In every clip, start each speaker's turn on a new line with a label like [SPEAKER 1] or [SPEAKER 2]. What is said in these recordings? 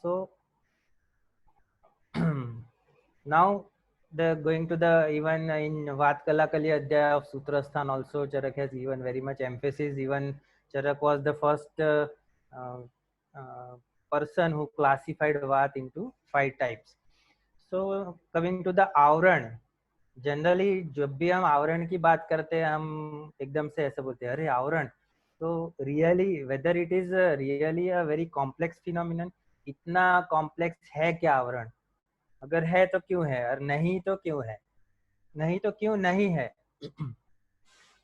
[SPEAKER 1] So now the going to the even in Vatkala Kali Adhyaya of Sutrasthan also Charak has given very much emphasis. Even Charak was the first uh, uh, person who classified Vat into 5 types. So coming to the आवरण, generally जब भी हम आवरण की बात करते हैं हम एकदम से ऐसा बोलते हैं अरे आवरण, तो really whether it is really a very complex phenomenon, इतना कॉम्प्लेक्स है क्या आवरण, अगर है तो क्यों है और नहीं तो क्यों है, नहीं तो क्यों नहीं है.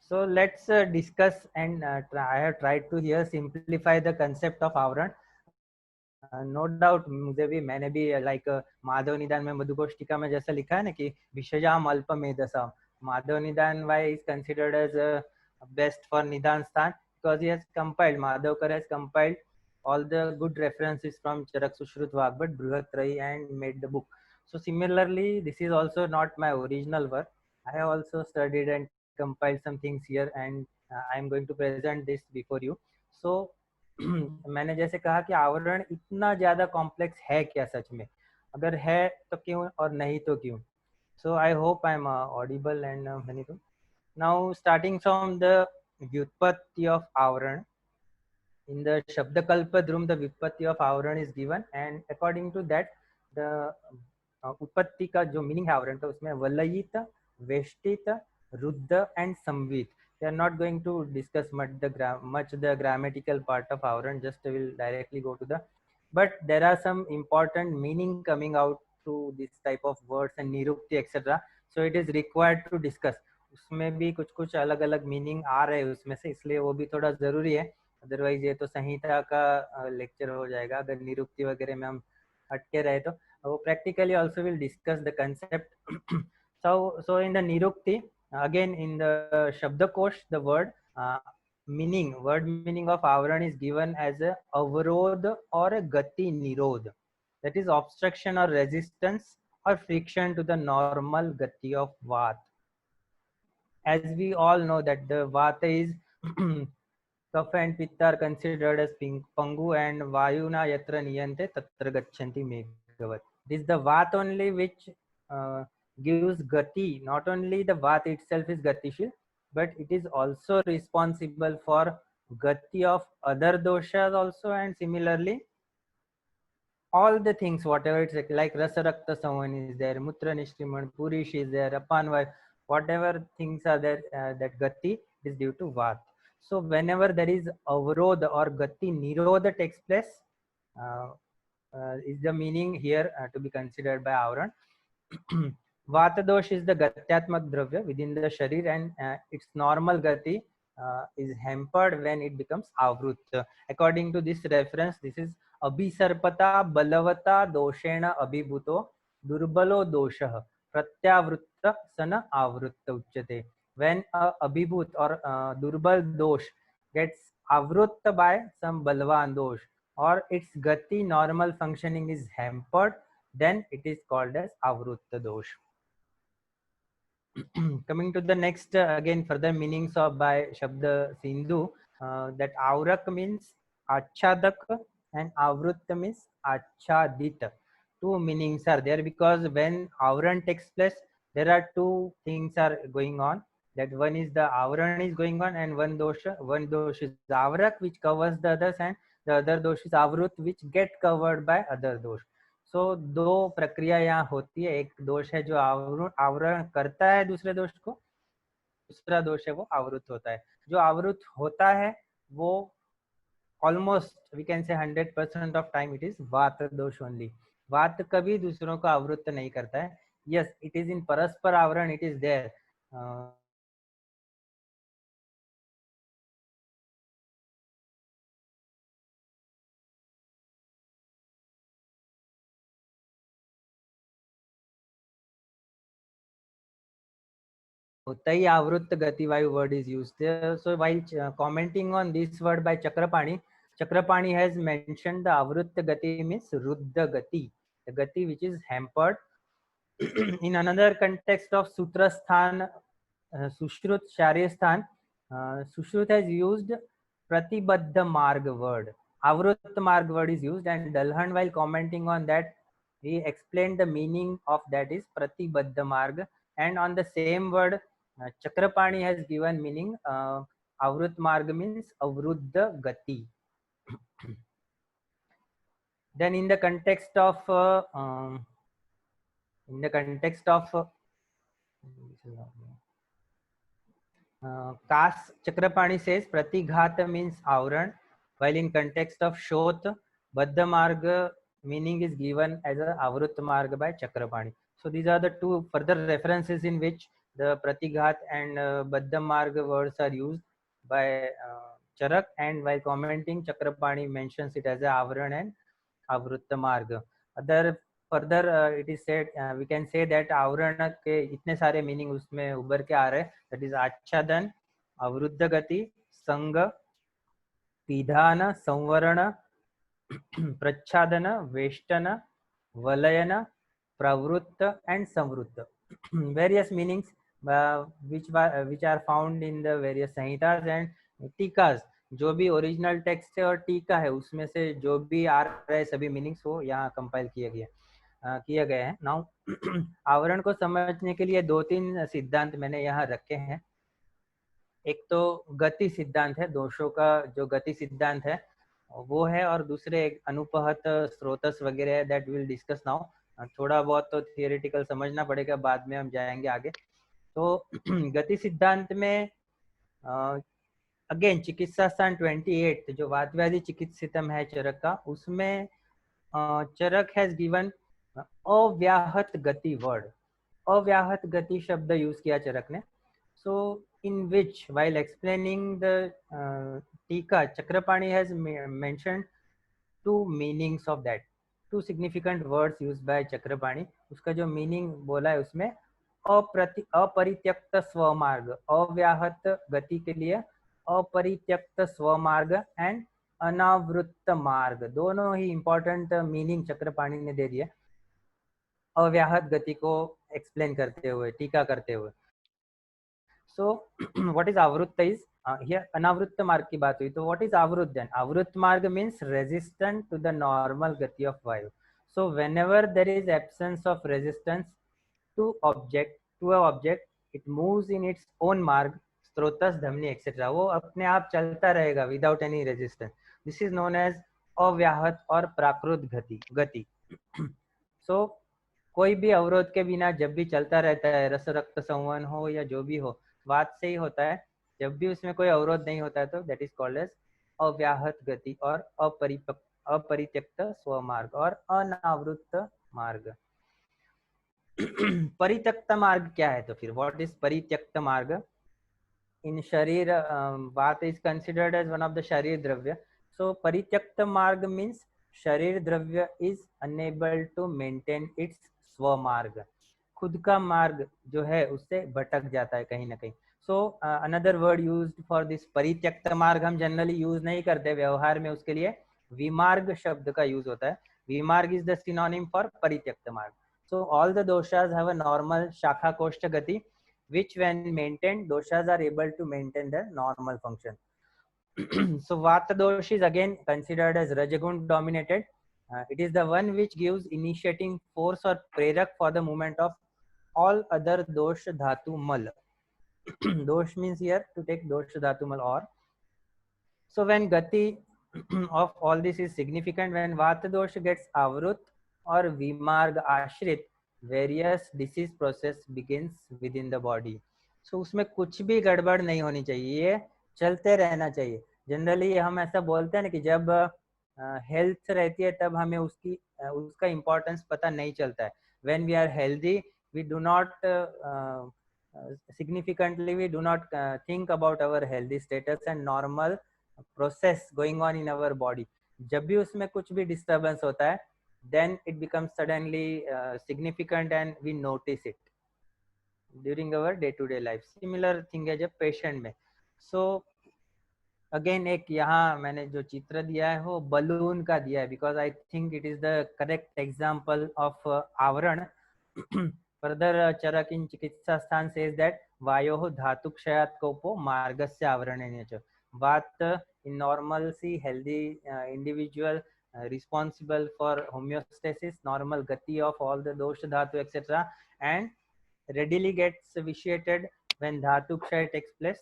[SPEAKER 1] So let's discuss and I have tried to here simplify the concept of आवरण. नो डाउट मुझे भी, मैंने भी लाइक माधव निदान में मधुकोष्टिका में जैसा लिखा है ना कि विषयाम अल्प मेधसाम, माधव निदान वाई is considered as best for निदान स्थान because he has compiled, Madhavkar has compiled all the good references from Charak Sushruta Vagbhat Brihatrayi and made the book. So similarly this is also not my original work, I have also studied and compiled some things here and I am going to present this before you. So मैंने जैसे कहा कि आवरण इतना ज्यादा complex है क्या सच में, अगर है तो क्यों और नहीं तो क्यों. So I hope I am audible and money too. Now starting from the व्युत्पत्ति ऑफ आवरण, in the Shabdakalpa Dhrum the व्युत्पत्ति of आवरण is given and according to that the उत्पत्ति का जो मीनिंग है आवरण का उसमें वलयित, वेष्टित, रुद्ध and Sambit. We are not going to discuss much the grammatical part of आवरण, just will directly go to the, but there are some important meaning coming out to this type of words and nirukti etc, so it is required to discuss. उसमें भी कुछ कुछ अलग अलग meaning आ रहे हैं उसमें से, इसलिए वो भी थोड़ा जरूरी है, अदरवाइज ये तो संहिता का लेक्चर हो जाएगा अगर निरुक्ति वगैरह में हम अटके रहे तो. वो practically also will discuss the concept. So in the nirukti, again in the Shabdakosh the word word meaning of avaran is given as a avarodh or a gati nirodh, that is obstruction or resistance or friction to the normal gati of vat. As we all know that the vata is Kapha and Pitta are considered as Pangu and Vayuna yatra niyante tatra gacchanti meghavat. It is the Vat only which gives gati. Not only the Vat itself is gatishil, but it is also responsible for gati of other doshas also, and similarly all the things whatever it's like Rasa Rakta Savan is there, Mutra Nishriman, Purish is there, Apanvay, whatever things are there, that gati is due to Vat. So whenever there is avrodha or gati nirodha takes place, is the meaning here to be considered by Avran. Vata dosh is the gatyatmak dravya within the sharir and its normal gati is hampered when it becomes avrut. According to this reference, this is abhisarpata balavata doshena abhibhuto durbalo doshah pratyavritta sana avrutta uchyate. When a abhibhut or durbal dosh gets avrutta by some balvan dosh or its gati normal functioning is hampered, then it is called as avrutta dosh. Coming to the next again further meanings of by Shabda Sindhu, that Aurak means Achadak and Avrutta means Achadit. Two meanings are there because when Avran takes place, there are two things are going on. That one is the Avran is going on and one dosh is Avrak which covers the others and the other dosh is Avrut which get covered by other dosh. सो दो प्रक्रिया यहाँ होती है, एक दोष है जो आवरण करता है दूसरे दोष को, दूसरा दोष है वो आवृत होता है. जो आवृत होता है वो almost we can say 100% of time it is वात दोष ओनली. वात कभी दूसरों को आवृत नहीं करता है. यस इट इज इन परस्पर आवरण, इट इज देयर. होता ही आवृत्त गतिवायु word is used there. So while commenting on this word by Chakrapani has mentioned the avrutta gati means ruddha gati, the gati which is hampered. In another context of Sutrasthan, Sushrut Sharyasthan, Sushrut has used Pratibaddha Marg word. avrut marg word is used, and Dalhan, while commenting on that, he explained the meaning of that is pratibaddha marg, and on the same word Chakrapani has given meaning avrut marg means avruddha gati. Then in the context of Kas Chakrapani says Pratighata means Avran, while in context of Shot, Baddha Marga meaning is given as a Avrut Marga by Chakrapani. So these are the two further references in which the Pratighat and Baddha Marga words are used by Charak, and while commenting, Chakrapani mentions it as a Avran and Avrutta Marga. Other further it is said we can say that आवरण के इतने सारे meaning उसमें उभर के आ रहे हैं, that is आच्छादन, अवरुद्ध गति, संग, पिधान, संवरण, प्रच्छादन, वेष्टन, वलयन, प्रवृत्त and संवृत्त. Various meanings which are found in the various संहिताs and टीकास. जो भी ओरिजिनल टेक्स्ट है और टीका है उसमें से जो भी आ रहे सभी मीनिंग्स वो यहाँ कंपाइल किया गया है. नाउ आवरण को समझने के लिए दो तीन सिद्धांत मैंने यहाँ रखे हैं. एक तो गति सिद्धांत है, दोषों का जो गति सिद्धांत है वो है, और दूसरे एक अनुपहत स्रोतस वगैरह है, दैट विल डिस्कस नाउ. थोड़ा बहुत तो थियोरेटिकल समझना पड़ेगा, बाद में हम जाएंगे आगे. तो गति सिद्धांत में अगेन चिकित्सा स्थान 28 जो वातव्याधि चिकित्सितम है चरक का, उसमें चरक हैज गिवन अव्याहत गति वर्ड. अव्याहत गति शब्द यूज किया चरक ने. सो in which while explaining the tika, Chakrapani has mentioned two meanings of that, two significant words used by Chakrapani. उसका जो meaning बोला है उसमें अपरित्यक्त स्वमार्ग, अव्याहत गति के लिए अपरित्यक्त स्वमार्ग एंड अनावृत्त मार्ग, दोनों ही इंपॉर्टेंट मीनिंग चक्रपाणी ने दे दिया अव्याहत गति को एक्सप्लेन करते हुए, टीका करते हुए. सो व्हाट इज आवृत्त इज हियर अनावृत्त मार्ग की बात हुई, तो व्हाट इज आवृत्त देन? आवृत्त मार्ग means resistant to the normal गति ऑफ वायु. So whenever there is absence of resistance to object it moves in its own मार्ग, स्रोतस, धमनी एक्सेट्रा, वो अपने आप चलता रहेगा without any resistance. This is known as अव्याहत और प्राकृत गति. सो कोई भी अवरोध के बिना जब भी चलता रहता है, रस रक्त संवहन हो या जो भी हो, वात से ही होता है. जब भी उसमें कोई अवरोध नहीं होता है तो दैट इज कॉल्ड एज अव्याहत गति और अपरित्यक्त स्वमार्ग और अनावृत्त मार्ग. परित्यक्त मार्ग क्या है? तो फिर व्हाट इज परित्यक्त मार्ग? इन शरीर वात is considered as one of the शरीर द्रव्य. सो परित्यक्त मार्ग मीन्स शरीर द्रव्य is unable to maintain its स्वमार्ग, खुद का मार्ग जो है उससे भटक जाता है कहीं ना कहीं. So another word used for this परित्यक्त मार्ग हम जनरली यूज नहीं करते व्यवहार में, उसके लिए विमार्ग शब्द का यूज होता है. विमार्ग इज द सिनोनिम फॉर परित्यक्त मार्ग. So all the doshas have a normal shakha koshta gati, which when maintained, doshas are able to maintain their normal function. So vata dosh is again considered as rajagun dominated. It is the one which gives initiating force or prerak for the movement of all other dosh dhatu mal. Dosh means here to take dosh dhatu mal or. So when gati of all this is significant, when vata dosh gets avrut or vimarg ashrit, various disease process begins within the body. So उसमें कुछ भी गड़बड़ नहीं होनी चाहिए, ये चलते रहना चाहिए. जनरली हम ऐसा बोलते हैं ना कि जब हेल्थ रहती है तब हमें उसका इम्पोर्टेंस पता नहीं चलता है. When we are healthy, we do not significantly we do not think about our healthy status and normal process going on in our body. जब भी उसमें कुछ भी disturbance होता है, then it becomes suddenly significant and we notice it during our day-to-day life. Similar thing है जब patient में. So again एक यहाँ मैंने जो चित्र दिया है वो balloon का दिया है, because I think it is the correct example of आवरण. Further Charak in चिकित्सा स्थान says that वायोः धातु क्षयात् कोपो मार्गस्य आवरणेन च. Vata in normalcy, healthy individual responsible for homeostasis, normal gati of all the dosha dhatu, etc., and readily gets vitiated when dhatu kshay takes place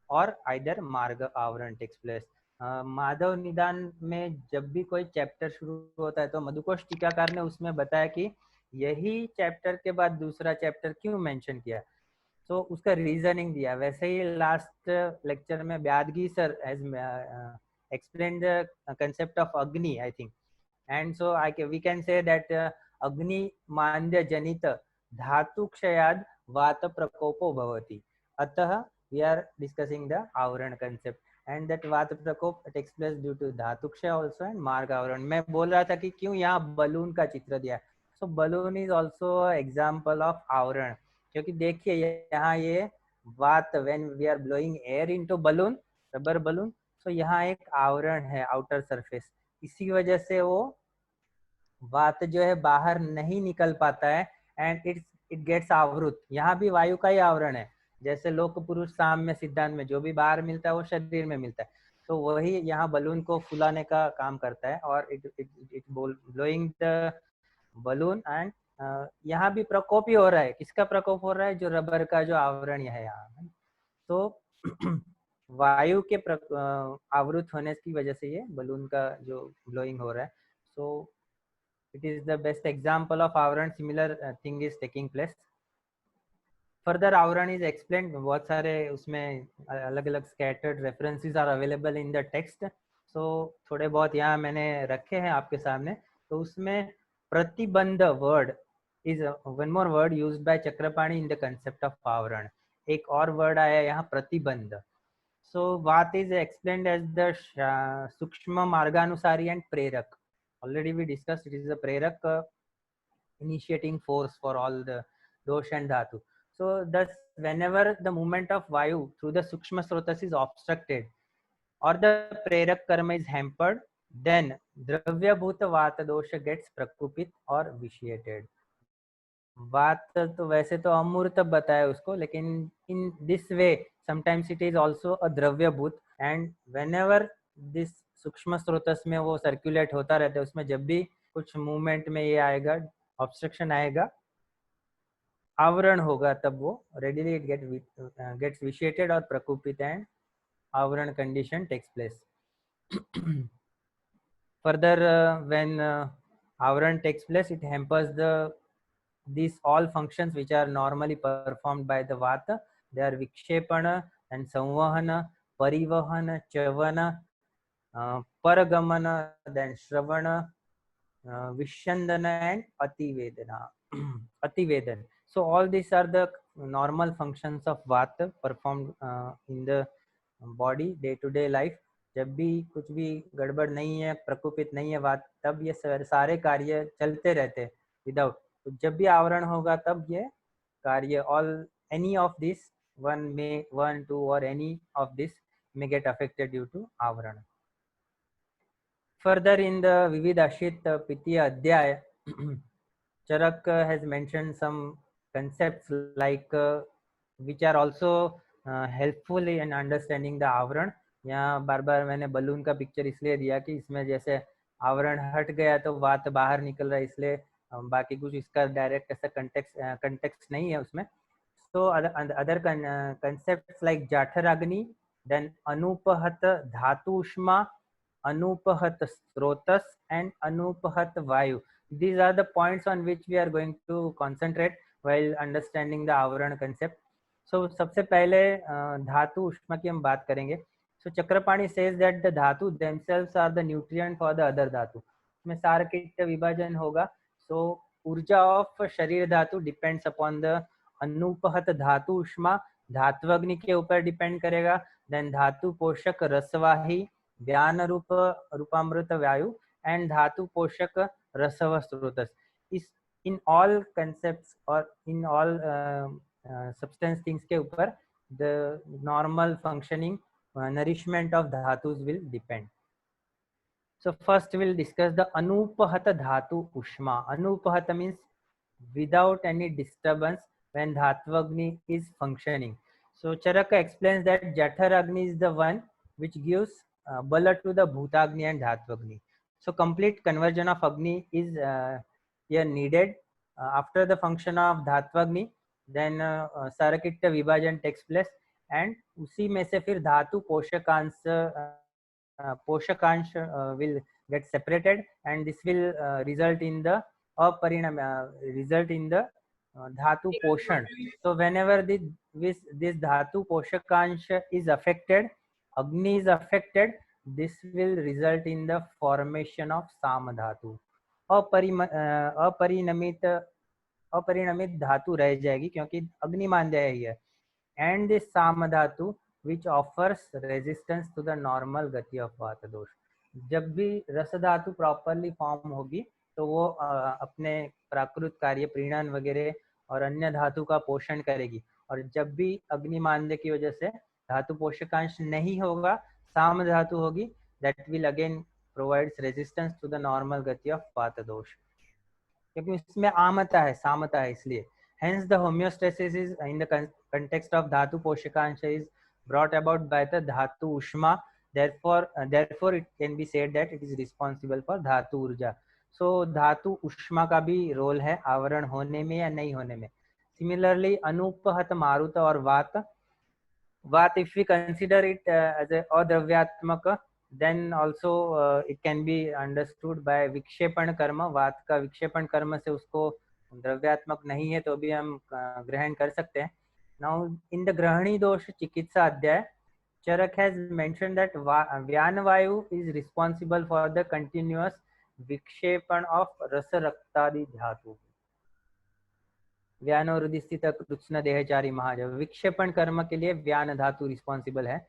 [SPEAKER 1] और either मार्ग आवरण takes place. Madhav निदान में जब भी कोई चैप्टर शुरू होता है तो मधुकोश टीकाकार ने उसमें बताया कि यही चैप्टर के बाद दूसरा चैप्टर क्यों मेंशन किया, तो उसका रीजनिंग दिया. वैसे ही लास्ट लेक्चर में Byadgi sir has explained the concept of agni, I think, and so we can say that agni mandya janita dhatu kshayad vata prakopo bhavati. Atah we are discussing the avran concept, and that vata prakop takes place due to dhatu kshay also and marg avran. मैं बोल रहा था कि क्यों यहाँ balloon का चित्र दिया, so balloon is also example of avran, क्योंकि देखिए यहाँ ये वात when we are blowing air into balloon, rubber balloon, तो यहाँ एक आवरण है आउटर सरफेस, इसी वजह से वो वात जो है बाहर नहीं निकल पाता है एंड इट गेट्स आवृत. यहाँ भी वायु का ही आवरण है, जैसे लोक पुरुष साम्य सिद्धांत में जो भी बाहर मिलता है वो शरीर में मिलता है, तो वही यहाँ बलून को फुलाने का काम करता है और it blowing the balloon. And यहाँ भी प्रकोप ही हो रहा है. किसका प्रकोप हो रहा है? जो रबर का जो आवरण है यहाँ. तो वायु के आवृत होने की वजह से ये बलून का जो ब्लोइंग हो रहा है. सो it is the best example of avran. Similar thing is taking place. Further avran is explained. बहुत सारे उसमें अलग अलग scattered references are available in the text. So थोड़े बहुत यहाँ मैंने रखे हैं आपके सामने. तो उसमें प्रतिबंध word is one more word used by Chakrapani in the concept of avran. एक और word आया यहाँ प्रतिबंध. So what is explained as the sukshma marganusari and prerak. Already we discussed, it is a prerak initiating force for all the dosh and dhatu. So thus whenever the movement of vayu through the sukshma srotas is obstructed or the prerak karma is hampered, then dravya bhuta vata dosha gets prakupit or vitiated. बात तो वैसे तो अमूर्त बताया उसको, लेकिन in this way sometimes it is also a द्रव्यभूत. And whenever this सूक्ष्म स्रोतस में वो सर्कुलेट होता रहता है, उसमें जब भी कुछ मूवमेंट में ये आएगा, ऑब्स्ट्रक्शन आएगा, आवरण होगा, तब वो रेडिली इट गेट्स विशिएटेड और प्रकुपित एंड आवरण condition takes place. Further when आवरण takes place, it hampers the these all functions which are normally performed by the vata. They are vikshepana and samvahana, parivahana, chavana, paragamana, then shravana, vishandana and ativedana. Ativedan. So all these are the normal functions of vata performed in the body day to day life. जब भी कुछ भी गड़बड़ नहीं है, प्रकोपित नहीं है वात, तब ये सारे कार्य चलते रहते हैं विदाउट. तो जब भी आवरण होगा तब ये कार्य all any of this one two और any of this may get affected due to आवरण. Further in the Vividashit Pitya Adhyaya, Charak has mentioned some concepts like which are also helpful in understanding the आवरण. यहाँ बार बार मैंने balloon का picture इसलिए दिया कि इसमें जैसे आवरण हट गया तो वात बाहर निकल रहा है, इसलिए बाकी कुछ इसका डायरेक्ट ऐसा कंटेक्स्ट नहीं है उसमें. So other concepts like Jatharagni, then Anupahat Dhatu Ushma, Anupahat Srotas and Anupahat Vayu. These are the points on which we are going to concentrate while understanding the Avran concept. So सबसे पहले धातु उष्मा की हम बात करेंगे. So Chakrapani says that the dhatu themselves are the nutrient for the other dhatu. इसमें सारकित विभाजन होगा. So ऊर्जा of शरीर धातु depends upon the अनुपहत धातु उष्मा, धात्वग्नि के ऊपर डिपेंड करेगा. देन धातु पोषक रसवाही व्यान रूप रूपामृत वायु एंड धातु पोषक रसव स्रोतस. इस इन ऑल कंसेप्ट्स और इन ऑल सब्सटेंस थिंग्स के ऊपर the normal functioning nourishment of dhatus will depend. So first we'll discuss the anupahata dhatu ushma. Anupahata means without any disturbance when Dhatvagni is functioning. So Charaka explains that Jatharagni is the one which gives bala to the bhutagni and dhatwagni. So complete conversion of agni is here needed. After the function of dhatwagni, then सारकिट्ट विभाजन takes place, and उसी में से फिर धातु पोषकांश will get separated, and this will result in the अपरिणाम result in the dhatu poshan. So whenever this dhatu poshakansh is affected, agni is affected, this will result in the formation of samadhatu. अपरिणमित अपरिणमित धातु रह जाएगी क्योंकि अग्नि मांद्य है ये, and this samadhatu which offers resistance to the normal गति of वात दोष. जब भी रस धातु प्रॉपरली फॉर्म होगी तो वो अपने प्राकृत कार्य प्रीणन वगैरह और अन्य धातु का पोषण करेगी, और जब भी अग्निमांद्य की वजह से धातु पोषकांश नहीं होगा, साम धातु होगी, that will again provides resistance to the normal गति of वात दोष, क्योंकि इसमें आमता है, सामता है, इसलिए. Hence the homeostasis is in the context of dhatu poshakansha is brought about by the dhatu ushma. Therefore it can be said that it is responsible for dhatu urja. So dhatu ushma का भी role है आवरण होने में या नहीं होने में. Similarly अनुपहत मारुत और वात if we consider it as a अद्रव्यात्मक, then also it can be understood by विक्षेपण कर्म. वात का विक्षेपण कर्म से उसको द्रव्यात्मक नहीं है तो भी हम ग्रहण कर सकते हैं. नाउ इन द ग्रहणी दोष चिकित्सा अध्याय, चरक हैज मेंशन्ड दैट व्यान वायु is responsible for the continuous विक्षेपण ऑफ रस रक्तादि धातु. व्यान और हृदय कृष्ण देहचारी महाजव, विक्षेपण कर्म के लिए व्यान धातु रिस्पांसिबल है.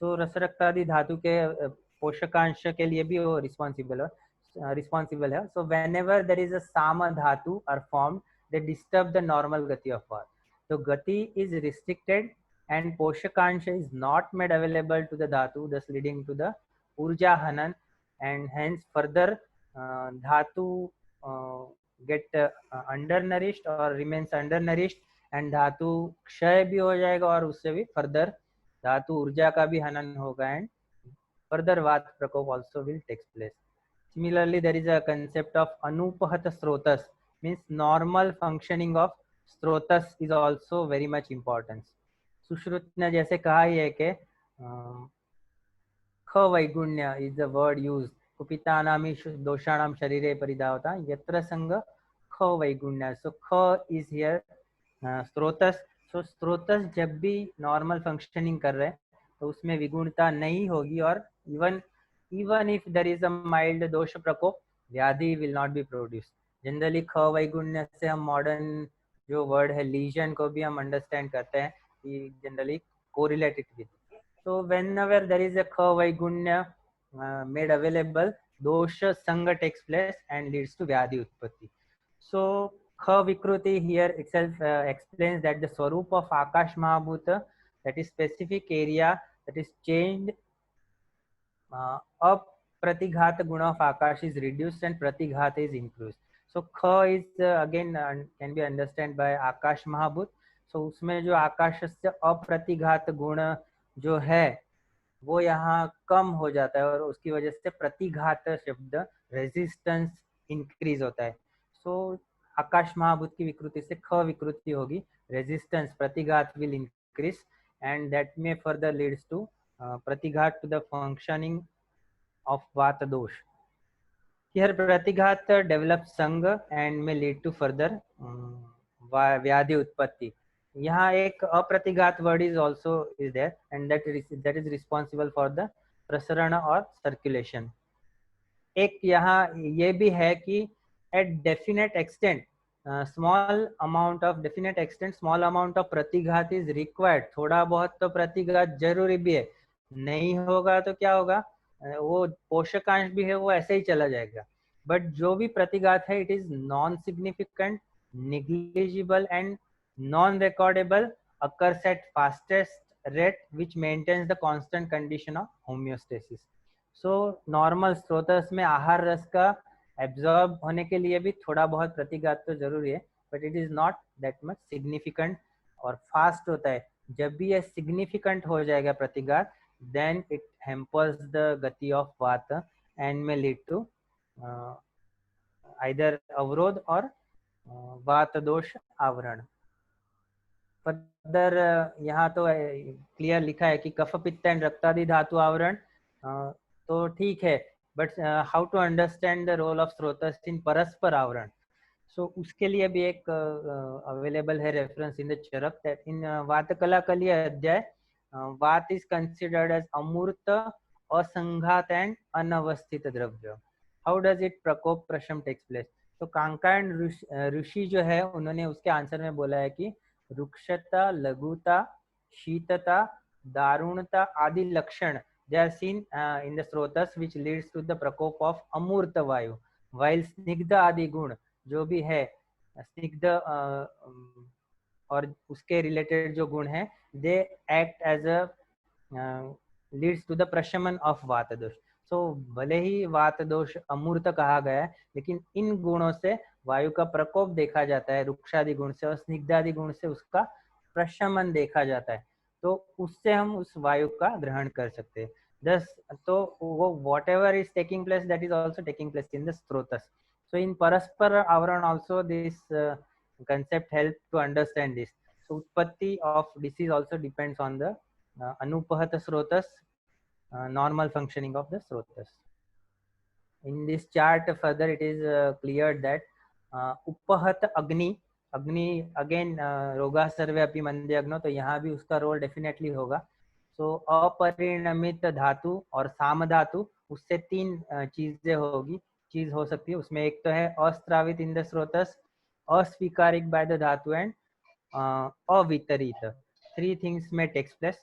[SPEAKER 1] सो रस रक्तादि धातु के पोषकांश के लिए भी वो रिस्पांसिबल है. So whenever there is a sama dhatu are formed, they disturb the normal gati of vat. So gati is restricted and poshakansha is not made available to the dhatu, thus leading to the urja hanan, and hence further dhatu get undernourished or remains undernourished, and धातु क्षय भी हो जाएगा और उससे भी further धातु ऊर्जा का भी हनन होगा, and further वात प्रकोप also will take place. Similarly, there is a concept of anupahata srotas, means normal functioning of srotas is also very much important. Sushruta ने जैसे कहा ही है कि ख वैगुण्य is the word used. कुपितानामि दोषाणाम शरीरे परिधावता यत्र संग ख वैगुण्य. So ख is here स्रोतस. So स्रोतस जब भी नॉर्मल फंक्शनिंग कर रहे हैं तो उसमें विगुणता नहीं होगी, और even if there is a mild दोष प्रकोप, व्याधि will not be produced. Generally ख वैगुण्य से हम मॉडर्न जो वर्ड है लीजन को भी हम अंडरस्टैंड करते हैं कि generally correlated with. So whenever there is a ख वैगुण्य made available, दोष संग takes place and leads to व्याधि उत्पत्ति. So ख vikruti here itself explains that the swarup of Akash Mahabhuta, that is specific area that is changed, pratighat guna of Akash is reduced and pratighat is increased. So kha is again can be understood by Akash Mahabhut. So उसमें जो आकाश से अप्रतिघात गुण जो है वो यहाँ कम हो जाता है और उसकी वजह से प्रतिघात शब्द रेजिस्टेंस इंक्रीज होता है. सो आकाश महाभूत की विकृति से ख विकृति होगी, रेजिस्टेंस प्रतिघात will increase, and that may further leads to प्रतिघात to the functioning of vata dosh. Here pratighat develops sanga and may lead to further vyadhi utpatti. यहाँ एक अप्रतिघात word is also is there and that is responsible for the प्रसरण और circulation. एक यहाँ ये भी है कि at definite extent small amount of प्रतिघात इज रिक्वायर्ड. थोड़ा बहुत तो प्रतिघात जरूरी भी है, नहीं होगा तो क्या होगा, वो पोषकांश भी है वो ऐसे ही चला जाएगा. बट जो भी प्रतिघात है it is non significant, negligible and non-recordable, occurs at fastest rate which maintains the constant condition of homeostasis. So normal स्रोतस में आहार रस का एब्जॉर्ब होने के लिए भी थोड़ा बहुत प्रतिघात तो जरूरी है, but it is not that much significant और फास्ट होता है. जब भी ये सिग्निफिकेंट हो जाएगा प्रतिघात, then it hampers the gati of vata and may lead to either अवरोध और वात दोष आवरण. फर्दर यहाँ तो क्लियर लिखा है कि कफ पित्त एंड रक्तादि धातु आवरण, तो ठीक है, but how to understand the role of स्रोतस इन परस्पर आवरण. सो उसके लिए भी एक अवेलेबल है reference in the Charak that in वातकला कलीय अध्याय वात इज कंसिडर्ड एज अमूर्त, असंघात एंड अनवस्थित द्रव्य. हाउ डज इट प्रकोप प्रशम टेक्स प्लेस. तो कांकायन ऋषि जो है उन्होंने उसके आंसर में बोला है कि रुक्षता, लघुता, शीतता, दारुणता आदि लक्षण they are seen in the स्रोतस which leads to the प्रकोप of अमूर्त वायु, while स्निग्ध आदि गुण जो भी है, स्निग्ध और उसके रिलेटेड जो गुण है, they act as a leads to the प्रशमन of वात दोष. सो भले ही वात दोष अमूर्त कहा गया है, लेकिन इन गुणों से वायु का प्रकोप देखा जाता है, रुक्षादि गुण से और स्निग्धादि गुण से उसका प्रशमन देखा जाता है, तो उससे हम उस वायु का ग्रहण कर सकते हैं. Thus, तो वो whatever is taking place, that is also taking place in the स्रोतस. So in paraspara avran also this concept help to understand this. So उत्पत्ति of disease also depends on the anupahata स्रोतस, normal functioning of the स्रोतस. In this chart further it is clear that upahat agni again रोगा सर्वे अपि मंदे अग्नो, तो यहाँ भी उसका रोल डेफिनेटली होगा. सो अपरिणमित धातु और साम धातु, उससे तीन चीज हो सकती है उसमें. एक तो है अस्त्रावित इन द स्रोतस, अस्वीकारिक बाय द धातु एंड अवितरित. 3 थिंग्स में टेक्स प्लेस.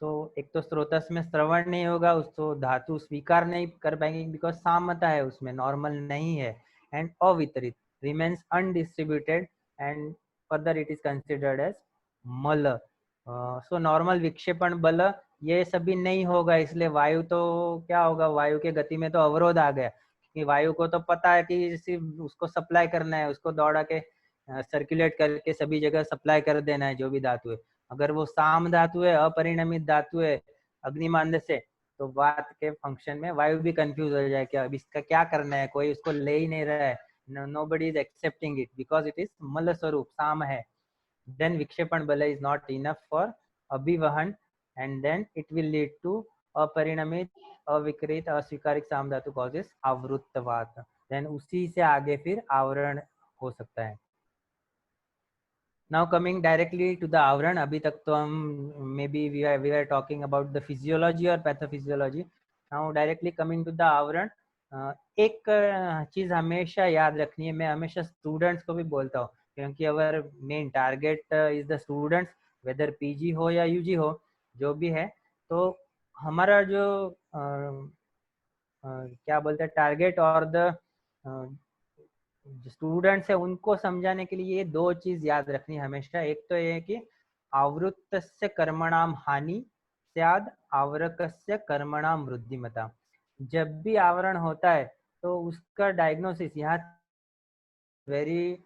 [SPEAKER 1] सो एक तो स्रोतस में श्रवण नहीं होगा, उसको धातु स्वीकार नहीं कर पाएंगे बिकॉज सामता है उसमें, नॉर्मल नहीं है. एंड अवितरित remains undistributed and further it is considered as मल. सो नॉर्मल विक्षेपण बल ये सभी नहीं होगा, इसलिए वायु तो क्या होगा, वायु के गति में तो अवरोध आ गया कि वायु को तो पता है कि सिर्फ उसको सप्लाई करना है, उसको दौड़ा के सर्कुलेट करके सभी जगह सप्लाई कर देना है जो भी धातु है. अगर वो साम धातु है, अपरिणमित धातु है अग्निमांद से, तो वात के फंक्शन में वायु भी कंफ्यूज हो जाए कि अब इसका क्या करना है, कोई उसको ले ही नहीं रहा है, nobody is accepting it because it is मल स्वरूप साम है. Then विक्षेपण बल is not enough for अभिवहन and then it will lead to अपरिणमित, अविकृत, अस्वीकारिक साम धातु causes आवृत्तवात. Then उसी से आगे फिर आवरण हो सकता है. Now coming directly to the आवरण, अभी तक तो हम maybe we were talking about the physiology और pathophysiology. Now directly coming to the आवरण, एक चीज हमेशा याद रखनी है, मैं हमेशा स्टूडेंट्स को भी बोलता हूँ, क्योंकि our main target is the students, whether PG हो या यूजी हो, जो भी है, तो हमारा जो क्या बोलते हैं टारगेट और द स्टूडेंट्स है उनको समझाने के लिए ये 2 चीज याद रखनी हमेशा. एक तो ये है कि आवृत्तस्य कर्मणाम हानि स्याद आवरकस्य कर्मणाम वृद्धिमता. जब भी आवरण होता है तो उसका डायग्नोसिस यहाँ very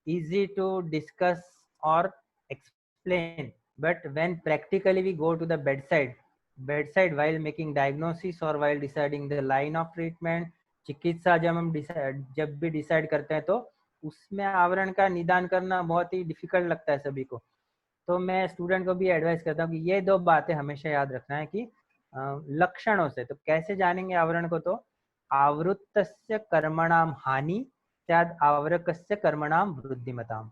[SPEAKER 1] easy to discuss or explain, but when practically we go to the bedside while making diagnosis or while deciding the line of treatment, चिकित्सा जब भी डिसाइड करते हैं तो उसमें आवरण का निदान करना बहुत ही डिफिकल्ट लगता है सभी को. तो मैं स्टूडेंट को भी एडवाइस करता हूँ कि ये 2 बातें हमेशा याद रखना है कि लक्षणों से तो कैसे जानेंगे आवरण को, तो आवृत्तस्य कर्मणाम हानि स्याद आवरकस्य कर्मणाम वृद्धिमताम.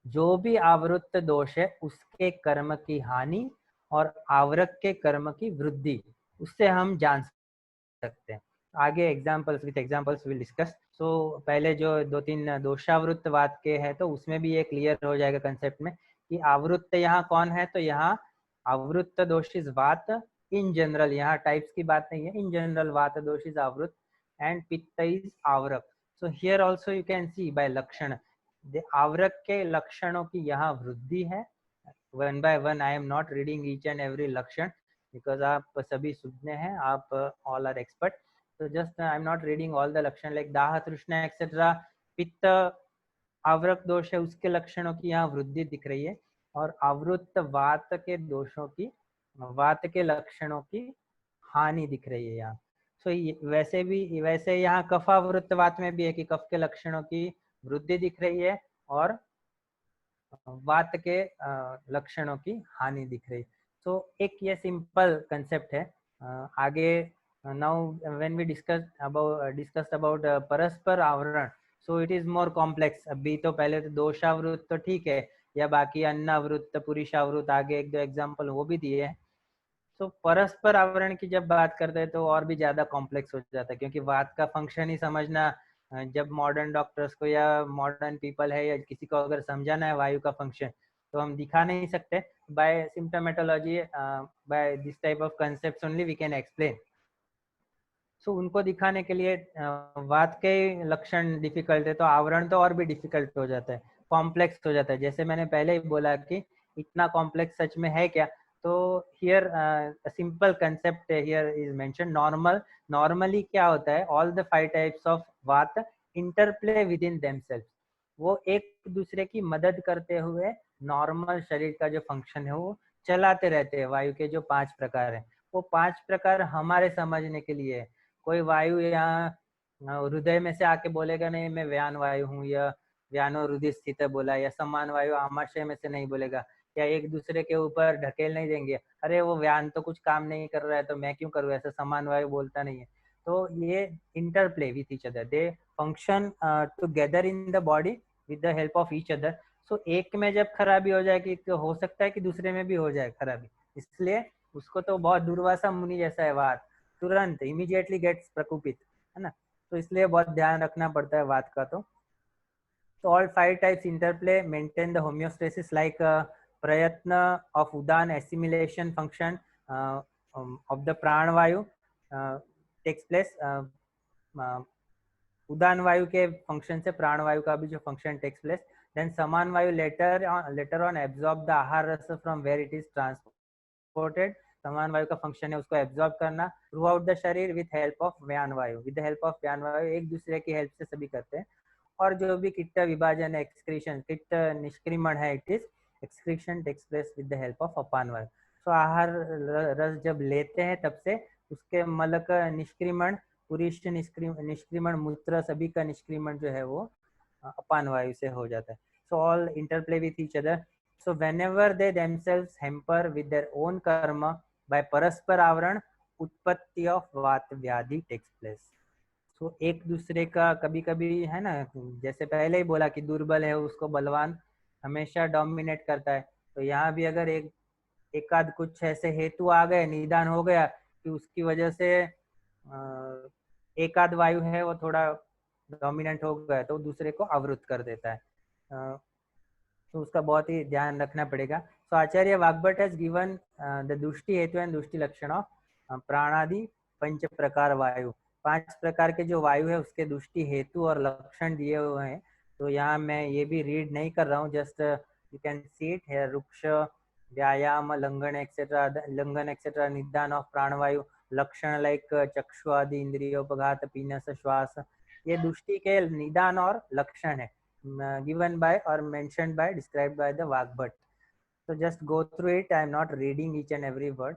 [SPEAKER 1] जो भी आवृत्त दोष है उसके कर्म की हानि और आवरक के कर्म की वृद्धि, उससे हम जान सकते हैं. आगे examples with examples will discuss. So पहले जो 2-3 दोषावृत्त वाद के हैं तो उसमें भी ये क्लियर हो जाएगा कंसेप्ट में कि आवृत्त यहाँ कौन है. तो यहाँ आवृत्त दोष इज वात इन जनरल, यहाँ टाइप्स की बात नहीं है, इन जनरल वात दोष इज आवृत्त एंड पित्त इज आवरक. So here also you can see by लक्षण, आवरक के लक्षणों की यहाँ वृद्धि है. 1 by 1 I am not reading each and every लक्षण बिकॉज आप सभी सुज्ञ हैं, आप all are expert. So just I'm not reading all the लक्षण like दाह तृष्णा एक्सेट्रा. पित्त आवरक दोष है उसके लक्षणों की यहाँ वृद्धि दिख रही है, और आवृत्त वात के दोषों की, वात के लक्षणों की हानि दिख रही है यहाँ। सो वैसे यहाँ कफावृत्तवात में भी है कि कफ के लक्षणों की वृद्धि दिख रही है और वात के लक्षणों की हानि दिख रही। तो एक ये सिंपल कंसेप्ट है। आगे now when we discussed about परस्पर आवरण, so it is more complex. अभी तो पहले तो दोषावृत तो ठीक है, या बाकी अन्नावृत, पुरुषावृत, आगे एक दो एग्जांपल वो भी दिए हैं। तो परस्पर आवरण की जब बात करते हैं तो और भी ज्यादा कॉम्प्लेक्स हो जाता है, क्योंकि वात का फंक्शन ही समझना, जब मॉडर्न डॉक्टर्स को या मॉडर्न पीपल है या किसी को अगर समझाना है वायु का फंक्शन, तो हम दिखा नहीं सकते। By symptomatology, by this type of concept only we can explain. So उनको दिखाने के लिए वात के लक्षण डिफिकल्ट है तो आवरण तो और भी डिफिकल्ट हो जाता है, कॉम्प्लेक्स हो जाता है। जैसे मैंने पहले ही बोला कि इतना कॉम्प्लेक्स सच में है क्या। तो here simple concept here is mention. Normally क्या होता है, ऑल द 5 टाइप्स ऑफ वात इंटरप्ले विद इन देमसेल्फ। वो एक दूसरे की मदद करते हुए नॉर्मल शरीर का जो फंक्शन है वो चलाते रहते हैं। वायु के जो 5 प्रकार है, वो 5 प्रकार हमारे समझने के लिए है। कोई वायु यहाँ हृदय में से आके बोलेगा नहीं मैं व्यान वायु हूँ, या व्यानो हृदय स्थित बोला, या समान वायु आमाशय में से नहीं बोलेगा, या एक दूसरे के ऊपर ढकेल नहीं देंगे, अरे वो व्यान तो कुछ काम नहीं कर रहा है तो मैं क्यों करूँ, ऐसा समान वायु बोलता नहीं है। तो ये interplay with each other, they function together in the body with the help of each other. So एक में जब खराबी हो जाएगी तो हो सकता है कि दूसरे में भी हो जाए खराबी। इसलिए उसको तो बहुत दुर्वासा मुनि जैसा है वात, तुरंत इमीडिएटली गेट्स प्रकोपित, है ना। तो इसलिए बहुत ध्यान रखना पड़ता है वात का। तो all 5 types interplay maintain the homeostasis like प्रयत्न of Udaan assimilation function of the प्राणवायु टेक्स प्लेस। उदान वायु के फंक्शन से प्राणवायु का भी जो फंक्शन टेक्स प्लेस। देन समान वायु लेटर ऑन एब्जॉर्ब द आहार रस from where it is transported. समान वायु का फंक्शन है उसको एब्जॉर्ब करना थ्रू आउट द शरीर विद हेल्प ऑफ व्यान वायु। विद द हेल्प ऑफ व्यान वायु, एक दूसरे की हेल्प से सभी करते हैं। और जो भी किट्ट विभाजन एक्सक्रीशन, किट्ट निष्क्रिमण है, it is excretion takes place with the help of अपान वायु। तो आहार रस जब लेते हैं तब से उसके मल का निष्क्रिमण, पुरुष निष्क्रिमण, मूत्र सभी का निष्क्रिमण जो है वो अपान वायु से हो जाता है। So all interplay with each other. So whenever they themselves hamper with their own karma by परस्पर आवरण, उत्पत्ति of वात व्याधि takes place। तो एक दूसरे का कभी कभी है ना, जैसे पहले ही बोला कि दुर्बल है उसको बलवान हमेशा डोमिनेट करता है। तो यहाँ भी अगर एकाध कुछ ऐसे हेतु आ गए, निदान हो गया कि उसकी वजह से एकाध वायु है वो थोड़ा डोमिनेंट हो गया तो दूसरे को आवृत कर देता है। तो उसका बहुत ही ध्यान रखना पड़ेगा। सो आचार्य वाग्भट हैज गिवन द दुष्टि हेतु एंड दुष्टि लक्षण ऑफ प्राणादि 5 प्रकार वायु। 5 प्रकार के जो वायु है उसके दुष्टि हेतु और लक्षण दिए हुए हैं। तो यहाँ मैं ये भी रीड नहीं कर रहा हूँ, just you can see it here. रुक्ष, व्यायाम, लंघन एक्सेट्रा, निदान ऑफ प्राणवायु, लक्षण लाइक चक्षु आदि इंद्रियोपघात, पीनस, श्वास, ये दुष्टि के निदान और लक्षण है given by or mentioned by, described by the Vagbhat. So just go through it. I am not reading each and every word.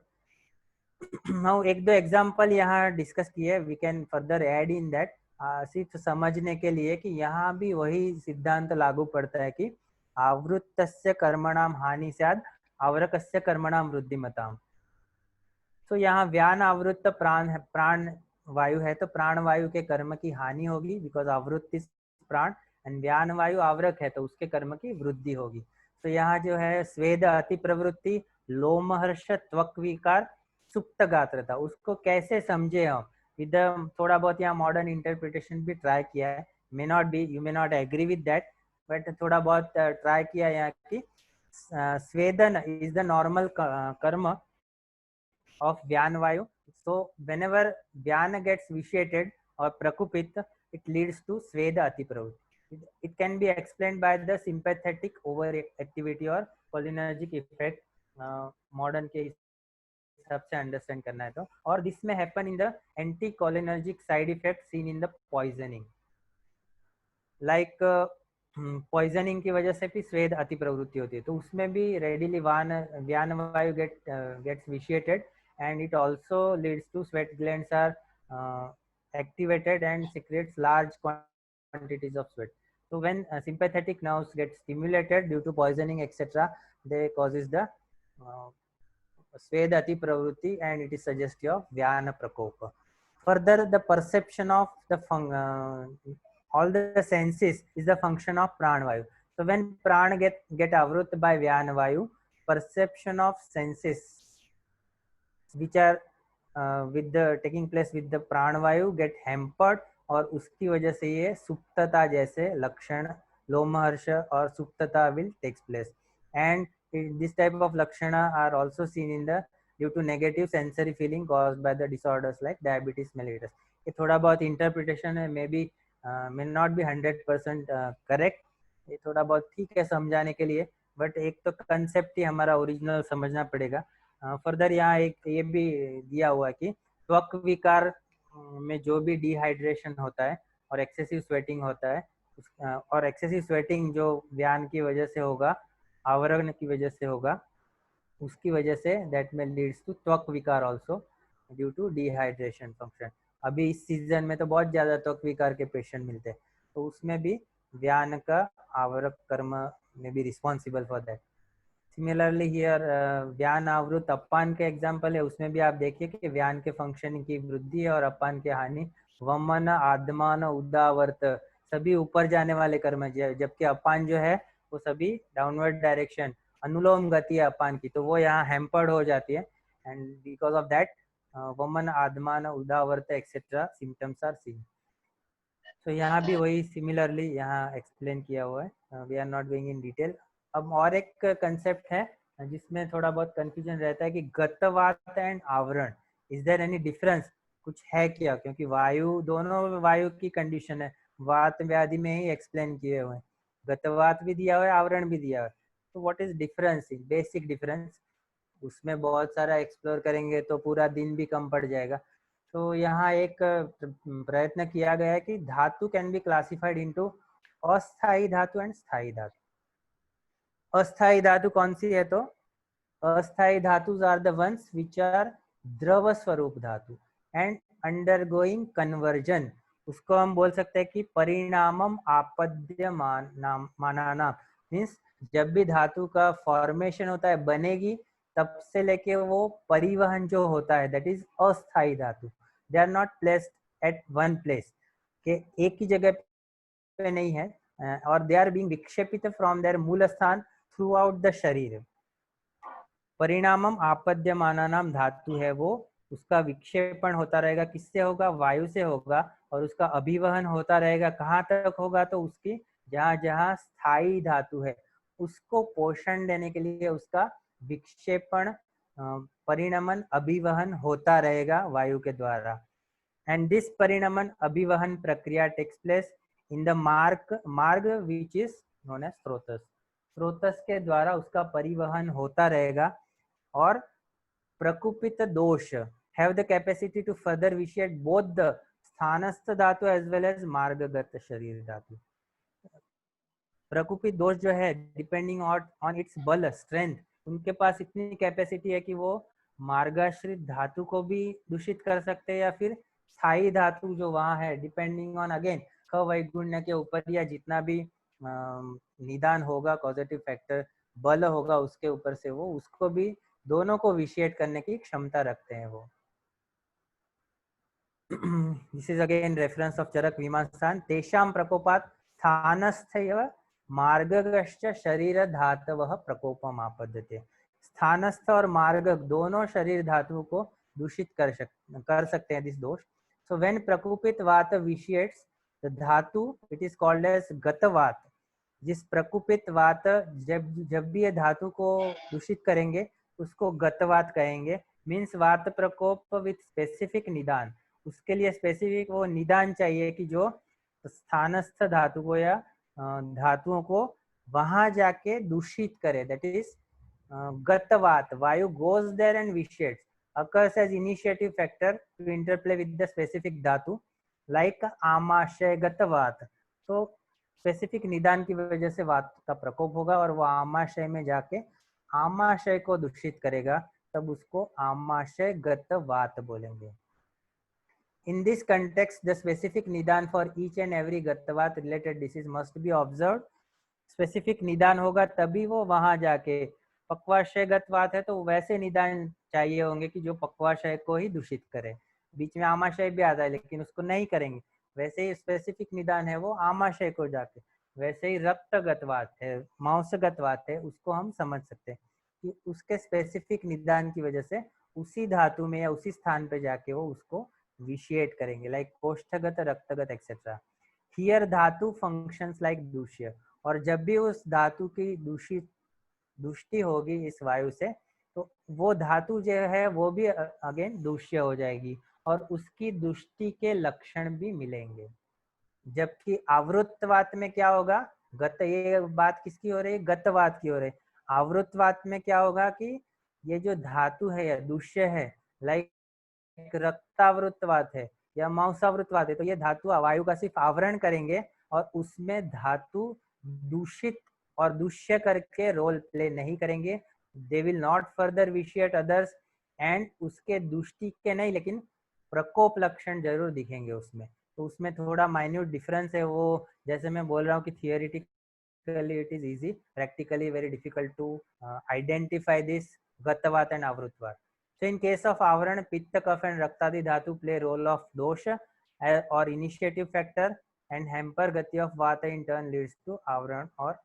[SPEAKER 1] Now एक दो एग्जाम्पल यहाँ डिस्कस किए, we can further add in that, सिर्फ समझने के लिए कि यहाँ भी वही सिद्धांत लागू पड़ता है कि आवृत्तस्य कर्मणाम हानि स्याद आवरकस्य कर्मणाम वृद्धिमताम। तो यहाँ व्यान आवृत्त प्राण वायु है तो प्राण वायु के कर्म की हानि होगी, बिकॉज आवृत्ति प्राण, एंड व्यान वायु आवरक है तो उसके कर्म की वृद्धि होगी। तो यहाँ जो है स्वेद अति प्रवृत्ति, लोमहर्ष, त्वक विकार, सुप्त गात्रता, उसको कैसे समझे हम विद थोड़ा बहुत यहाँ मॉडर्न इंटरप्रिटेशन भी ट्राई किया है। May not be, you may not agree with that, but थोड़ा बहुत ट्राई किया यहाँ की स्वेदन इज द नॉर्मल कर्म of Vyan Vayu. So whenever Vyana gets vitiated or prakupit, it leads to Sveda Atipravrutti. It can be explained by the sympathetic overactivity or cholinergic effect. Modern के हिसाब से understand करना है तो, और this में happen in the anti cholinergic side effect seen in the poisoning. Like poisoning की वजह से भी स्वेद अति प्रवृत्ति होती है, तो उसमें भी रेडिली व्यान वायु gets विशिएटेड and it also leads to sweat glands are activated and secretes large quantities of sweat. So when sympathetic nerves get stimulated due to poisoning etc., they causes the Svedati pravrutti, and it is suggestive of Vyana Prakopa. Further, the perception of the all the senses is the function of Pranavayu. So when Prana get avrut by Vyana Vayu, perception of senses which are with the taking place with the प्राणवायु get hampered, और उसकी वजह से ये सुप्तता जैसे लक्षण लोमहर्ष और सुप्तता will takes place, and this type of lakshana are also seen in the due to negative sensory feeling caused by the disorders like diabetes mellitus. ये थोड़ा बहुत interpretation है, maybe may not be 100% correct, ये थोड़ा बहुत ठीक है समझाने के लिए, बट एक तो कंसेप्ट ही हमारा ओरिजिनल समझना पड़ेगा. फर्दर यहाँ एक ये भी दिया हुआ है कि त्वक विकार में जो भी डिहाइड्रेशन होता है और एक्सेसिव स्वेटिंग होता है, और एक्सेसिव स्वेटिंग जो व्यान की वजह से होगा, आवरण की वजह से होगा, उसकी वजह से दैट में लीड्स टू त्वक विकार also due to dehydration function. अभी इस सीजन में तो बहुत ज्यादा त्वक विकार के पेशेंट मिलते हैं, तो उसमें भी व्यान का आवरक कर्म में भी responsible for that. Similarly here व्यान आवृत अपान के एग्जाम्पल है, उसमें भी आप देखिए कि व्यान के फंक्शन की वृद्धि है और अपान की हानि. वमन आदमान उदावर्त सभी ऊपर जाने वाले कर्म है, जबकि अपान जो है वो सभी डाउनवर्ड डायरेक्शन अनुलोम गति है अपान की, तो वो यहाँ हैम्पर्ड हो जाती है, एंड बिकॉज ऑफ दैट वमन आदमान उदावर्त एक्सेट्रा सिम्टम्स आर सीन. तो यहाँ भी वही सिमिलरली यहाँ एक्सप्लेन किया हुआ है, we are not going in detail. अब और एक कंसेप्ट है जिसमें थोड़ा बहुत कंफ्यूजन रहता है कि गतवात एंड आवरण, इज देयर एनी डिफरेंस, कुछ है क्या, क्योंकि वायु दोनों वायु की कंडीशन है, वात व्याधि में ही एक्सप्लेन किए हुए हैं, गतवात भी दिया हुआ है आवरण भी दिया हुआ है, तो what is difference, basic difference, उसमें बहुत सारा एक्सप्लोर करेंगे तो पूरा दिन भी कम पड़ जाएगा. तो यहाँ एक प्रयत्न किया गया है कि धातु कैन बी क्लासिफाइड इनटू अस्थाई धातु एंड स्थाई धातु. अस्थाई धातु कौन सी है, तो अस्थाई धातु are the ones which are द्रव स्वरूप धातु एंड अंडरगोइंग कन्वर्जन. उसको हम बोल सकते हैं कि परिणामम आपद्य मानाना, मीन्स जब भी धातु का फॉर्मेशन होता है बनेगी तब से लेके वो परिवहन जो होता है दैट इज अस्थाई धातु. They are not placed at one place, के एक ही जगह पे नहीं है, और दे आर बीइंग विक्षेपित फ्रॉम देयर मूल स्थान थ्रू आउट द शरीर. परिणामम आपद्यमाना नाम धातु है वो, उसका विक्षेपण होता रहेगा, किससे होगा, वायु से होगा, और उसका अभिवहन होता रहेगा, कहाँ तक होगा, तो उसकी जहाँ जहाँ स्थायी धातु है उसको पोषण देने के लिए उसका विक्षेपण परिणमन अभिवहन होता रहेगा वायु के द्वारा. एंड दिस परिणमन अभिवहन प्रक्रिया टेक्स प्लेस इन द मार्ग विच इज नोन एज स्रोतस. स्रोतस के द्वारा उसका परिवहन होता रहेगा, और प्रकुपित दोष have the capacity to further vitiate both the स्थानस्थ धातु एज वेल एज मार्गगत शरीर धातु. प्रकुपित दोष जो है डिपेंडिंग ऑन इट्स बल स्ट्रेंथ, उनके पास इतनी कैपेसिटी है कि वो मार्गाश्रित धातु को भी दूषित कर सकते हैं, या फिर स्थायी धातु जो वहां है डिपेंडिंग ऑन अगेन खवैगुण्य के ऊपर, या जितना भी निदान होगा कॉजेटिव फैक्टर बल होगा उसके ऊपर से वो उसको भी दोनों को विशिएट करने की क्षमता रखते हैं वो. This is again reference of Charak विमांसान. तेषां प्रकोपात स्थानस्थैव मार्गगश्च शरीर धातवः प्रकोपम आपद्यते. स्थानस्थ और मार्ग दोनों शरीर धातुओं को दूषित कर सकते हैं दिस दोष. सो व्हेन प्रकोपित वात विशिएट्स द धातु इट इज कॉल्ड एज गतवात. जिस प्रकुपित वात जब भी ये धातु को दूषित करेंगे उसको गतवात कहेंगे. मीन्स वात प्रकोप विथ स्पेसिफिक निदान, उसके लिए स्पेसिफिक वो निदान चाहिए कि जो स्थानस्थ धातु को या धातुओं को वहां जाके दूषित करे, दैट इज गतवात. वायु goes there and vitiates, occurs as initiative factor to interplay with the specific धातु like आमाशय गतवात. तो स्पेसिफिक निदान की वजह से वात का प्रकोप होगा और वो आमाशय में जाके आमाशय को दूषित करेगा, तब उसको आमाशय गत वात बोलेंगे। In this context, the specific निदान for each and every गतवात related disease must be observed. Specific निदान होगा तभी वो वहां जाके, पक्वाशय गतवात है तो वैसे निदान चाहिए होंगे कि जो पक्वाशय को ही दूषित करे। बीच में आमाशय भी आता है लेकिन उसको नहीं करेंगे, वैसे ही स्पेसिफिक निदान है वो आमाशय को जाके। वैसे ही रक्तगतवात है, मांसगतवात है, उसको हम समझ सकते हैं कि उसके स्पेसिफिक निदान की वजह से उसी धातु में या उसी स्थान पे जाके वो उसको विशिएट करेंगे, लाइक कोष्ठगत, रक्तगत एक्सेट्रा। हियर धातु फंक्शंस लाइक दूष्य, और जब भी उस धातु की दुष्टि होगी इस वायु से तो वो धातु जो है वो भी अगेन दूष्य हो जाएगी और उसकी दुष्टि के लक्षण भी मिलेंगे। जबकि आवृतवात में क्या होगा, गत, ये बात किसकी हो रही है, गतवात की हो रही है। आवृतवात में क्या होगा कि ये जो धातु है या दूष्य है, लाइक रक्तावृतवात है या मांसावृतवात है, तो ये धातु वायु का सिर्फ आवरण करेंगे और उसमें धातु दूषित और दूष्य करके रोल प्ले नहीं करेंगे। They will not further vitiate others, and उसके दुष्टि के नहीं लेकिन प्रकोप लक्षण जरूर दिखेंगे उसमें। तो उसमें थोड़ा माइन्यूट डिफरेंस है वो, जैसे मैं बोल रहा हूँ कि theoretically it is easy, practically very difficult to identify this गतवात एंड आवृतवात। So in case of आवरण, पित्त, कफ and रक्तादि धातु play role of दोष or initiative factor and hamper गति of वात in turn leads to आवरण और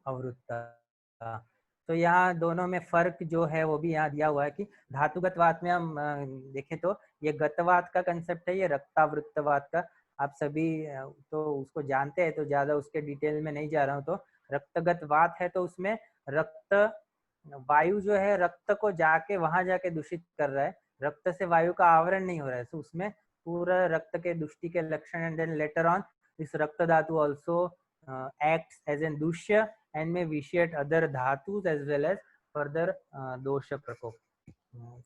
[SPEAKER 1] अवरुत्ता। तो यहाँ दोनों में फर्क जो है वो भी यहाँ दिया हुआ है कि धातुगत वात में हम देखें तो ये गतवात का कंसेप्ट है, ये रक्तावृत्तवात का। आप सभी तो उसको जानते हैं तो ज्यादा उसके डिटेल में नहीं जा रहा हूँ। तो रक्तगत वात है तो उसमें रक्त वायु जो है रक्त को जाके वहां जाके दूषित कर रहा है, रक्त से वायु का आवरण नहीं हो रहा है। तो उसमें पूरा रक्त के दुष्टि के लक्षण, and then later on this रक्त धातु आल्सो acts as an दूष्य and may vitiate other धातुस as well as further दोष प्रकोप,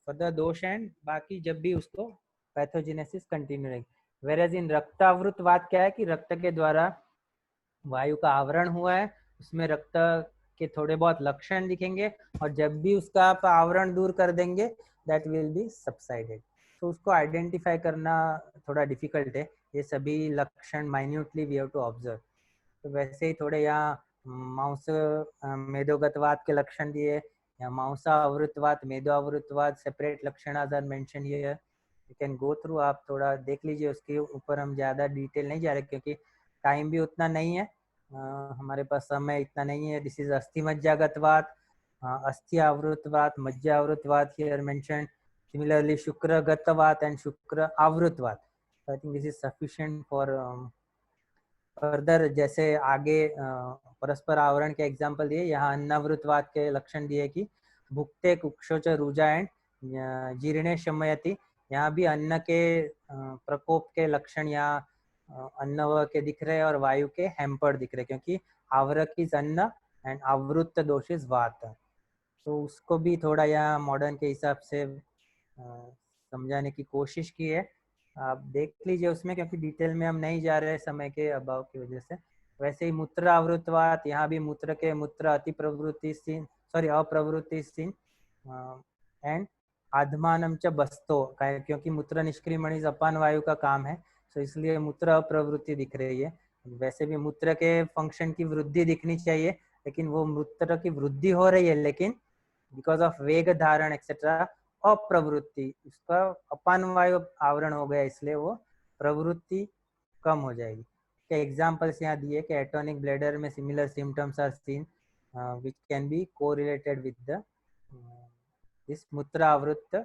[SPEAKER 1] further दोष एंड बाकी जब भी उसको पैथोजेनेसिस कंटिन्यू रहेगी। वेरएज इन रक्तावृतवात क्या है कि रक्त के द्वारा वायु का आवरण हुआ है, उसमें रक्त के थोड़े बहुत लक्षण दिखेंगे और जब भी उसका आप आवरण दूर कर देंगे दैट विल बी सबसाइडेड। तो उसको आइडेंटिफाई करना थोड़ा डिफिकल्ट है, ये सभी लक्षण minutely we have to observe. तो वैसे ही थोड़े यहाँ मांस मेदोगतवात के लक्षण दिए या मांसा अवृतवात, मेदो अवृतवात, सेपरेट लक्षण are mentioned here, you can go through, आप थोड़ा देख लीजिए। उसके ऊपर हम ज़्यादा डिटेल नहीं जा रहे क्योंकि टाइम भी उतना नहीं है, हमारे पास समय इतना नहीं है। दिस इज अस्थि मज्जागतवात, अस्थि आवृतवात, मज्जा आवृतवात हियर मेंशन, सिमिलरली शुक्रगतवात एंड शुक्र आवृतवात। I think this is sufficient for further. जैसे आगे परस्पर आवरण के एग्जाम्पल दिए, यहाँ अन्नावृतवात के लक्षण दिए कि भुक्ते कुक्षोच रुजा एंड जीर्णे शमयति। यहाँ भी अन्न के प्रकोप के लक्षण यहाँ अन्न के दिख रहे और वायु के हैम्पर्ड दिख रहे, क्योंकि आवरक इज अन्न एंड आवृत्त दोष इज वात। तो उसको भी थोड़ा यहाँ मॉडर्न के हिसाब से समझाने की कोशिश की है, आप देख लीजिए उसमें, क्योंकि डिटेल में हम नहीं जा रहे समय के अभाव की वजह से। वैसे ही मूत्र आवृतवात, यहाँ भी मूत्र के मूत्र अति प्रवृत्ति सीन, सॉरी अप्रवृत्ति सीन एंड आधमानम च बस्तो, क्योंकि मूत्र निष्क्रिमणि अपान वायु का काम है, तो इसलिए मूत्र अप्रवृत्ति दिख रही है। वैसे भी मूत्र के फंक्शन की वृद्धि दिखनी चाहिए, लेकिन वो मूत्र की वृद्धि हो रही है लेकिन बिकॉज ऑफ वेग धारण एक्सेट्रा अप्रवृत्ति, उसका अपान वायु आवरण हो गया इसलिए वो प्रवृत्ति कम हो जाएगी। के एग्जांपल्स यहाँ दिए कि एटोनिक ब्लैडर में similar symptoms are seen which can be correlated with the इस मूत्रावृत्त।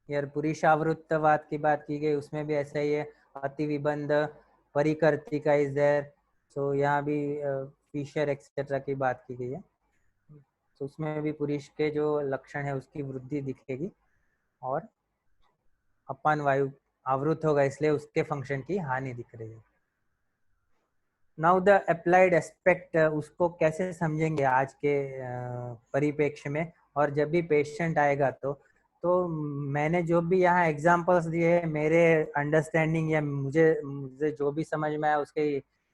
[SPEAKER 1] यार पुरुषावृत्तवाद की बात की गई, उसमें भी ऐसा ही है, अति विबंध परिकर्तिका इज देयर, सो यहाँ भी फिशर एक्सेट्रा की बात की गई है। तो उसमें भी पुरुष के जो लक्षण है उसकी वृद्धि दिखेगी और अपान वायु आवृत होगा इसलिए उसके फंक्शन की हानि दिख रही है। नाउ द अप्लाइड एस्पेक्ट, उसको कैसे समझेंगे आज के परिप्रेक्ष्य में, और जब भी पेशेंट आएगा तो मैंने जो भी यहाँ एग्जांपल्स दिए मेरे अंडरस्टैंडिंग या मुझे जो भी समझ में आया उसके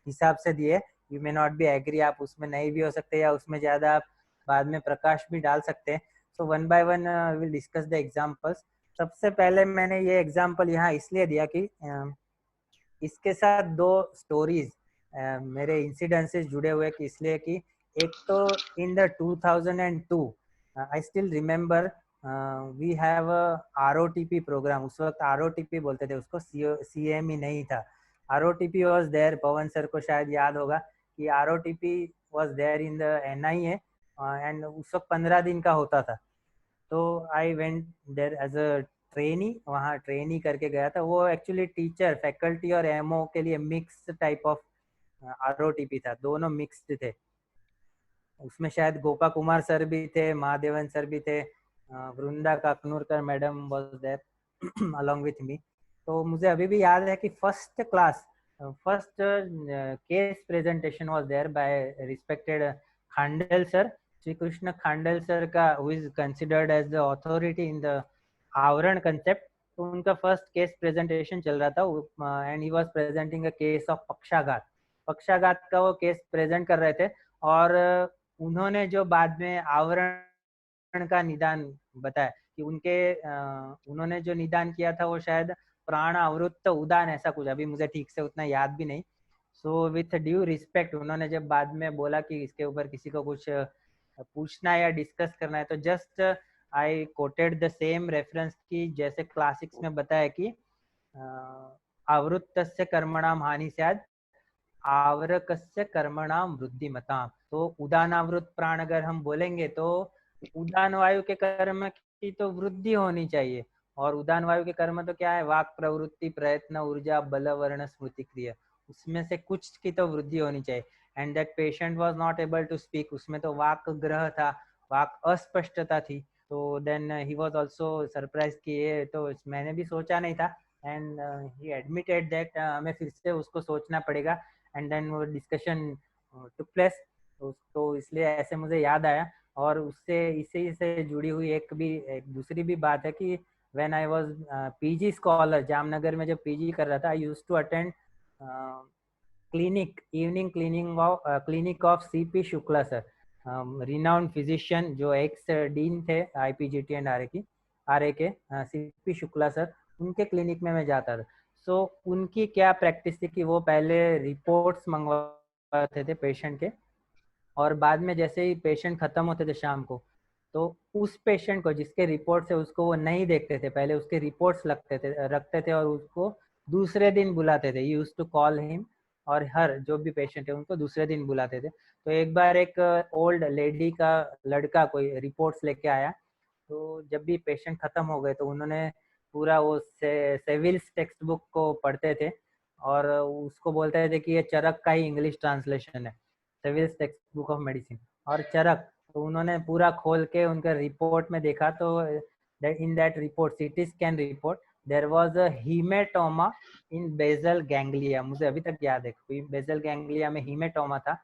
[SPEAKER 1] हिसाब से दिए। You may not be agree, आप उसमें नहीं भी हो सकते या उसमें ज़्यादा आप बाद में प्रकाश भी डाल सकते हैं। So one by one will discuss the examples. सबसे पहले मैंने ये एग्जांपल यहाँ इसलिए दिया कि इसके साथ दो स्टोरीज मेरे इंसिडेंसेस जुड़े हुए कि इसलिए कि एक तो in the 2002 I still remember we have ROTP program. उस वक्त ROTP बोलते थे उसको, CME नहीं था। ROTP was there. Pawan sir को शायद याद होगा कि ROTP was there in the NIA and उस वक्त 15 दिन का होता था। तो I went there as a trainee, वहाँ ट्रेनी करके गया था। वो एक्चुअली टीचर, फैकल्टी और एमओ के लिए मिक्स टाइप ऑफ ROTP था, दोनों मिक्स्ड थे। उसमें शायद गोपा कुमार सर भी थे, महादेवन सर भी थे, Vrinda Kaknurkar madam was there along with me. तो मुझे अभी भी याद है कि first class, first case presentation was there by respected Khandel sir, Shri Krishna Khandel sir का, who is considered as the authority in the आवरण कंसेप्ट। तो उनका फर्स्ट केस प्रेजेंटेशन चल रहा था and he was presenting a case of पक्षाघात। पक्षाघात का वो केस प्रेजेंट कर रहे थे और उन्होंने जो बाद में आवरण का निदान बताया कि उन्होंने जो निदान किया था वो शायद प्राण आवृत्त उदान, ऐसा कुछ, अभी मुझे ठीक से उतना याद भी नहीं। सो विथ ड्यू रिस्पेक्ट उन्होंने जब बाद में बोला कि इसके ऊपर किसी को कुछ पूछना है या डिस्कस करना है, तो just I quoted the same reference की जैसे क्लासिक्स में बताया कि आवृत्तस्य कर्मणाम हानि स्यात् आवरकस्य कर्मणाम वृद्धिमताम। तो उदानावृत प्राण अगर हम बोलेंगे तो उदान वायु के कर्म की तो वृद्धि होनी चाहिए, और उदान वायु के कर्म तो क्या है, वाक प्रवृत्ति प्रयत्न ऊर्जा बल वर्ण स्मृति क्रिया, उसमें से कुछ की तो वृद्धि होनी चाहिए। And that patient was not able to speak, उसमें तो वाक ग्रह था, वाक अस्पष्टता थी। तो then he was also surprise कि ये तो मैंने भी सोचा नहीं था। एंड ही एडमिटेड दैट हमें फिर से उसको सोचना पड़ेगा। एंड देन वो डिस्कशन टुक प्लेस। तो इसलिए ऐसे मुझे याद आया। और उससे इसी से जुड़ी हुई एक दूसरी भी बात है कि when I was PG scholar, Jamnagar में जब PG कर रहा था, I used to attend clinic, evening clinic of CP Shukla sir, renowned physician जो एक्स डीन थे IPGT एंड RA के, CP शुक्ला सर, उनके क्लिनिक में मैं जाता था। सो उनकी क्या प्रैक्टिस थी कि वो पहले रिपोर्ट्स मंगवाते थे पेशेंट के, और बाद में जैसे ही पेशेंट खत्म होते थे शाम को, तो उस पेशेंट को जिसके रिपोर्ट्स है उसको वो नहीं देखते थे, पहले उसके रिपोर्ट्स रखते थे और उसको दूसरे दिन बुलाते थे। यूज टू कॉल हिम, और हर जो भी पेशेंट है उनको दूसरे दिन बुलाते थे। तो एक बार एक ओल्ड लेडी का लड़का कोई रिपोर्ट्स लेके आया, तो जब भी पेशेंट खत्म हो गए तो उन्होंने पूरा वो सिविल्स टेक्स्ट बुक को पढ़ते थे और उसको बोलते थे कि ये चरक का ही इंग्लिश ट्रांसलेशन है, civils text book of medicine. और चरक तो उन्होंने पूरा खोल के उनका रिपोर्ट में देखा, तो in that report, CT scan report, there was a hematoma in basal ganglia. मुझे अभी तक याद है, बेजल गैंग्लिया में हीमेटोमा था।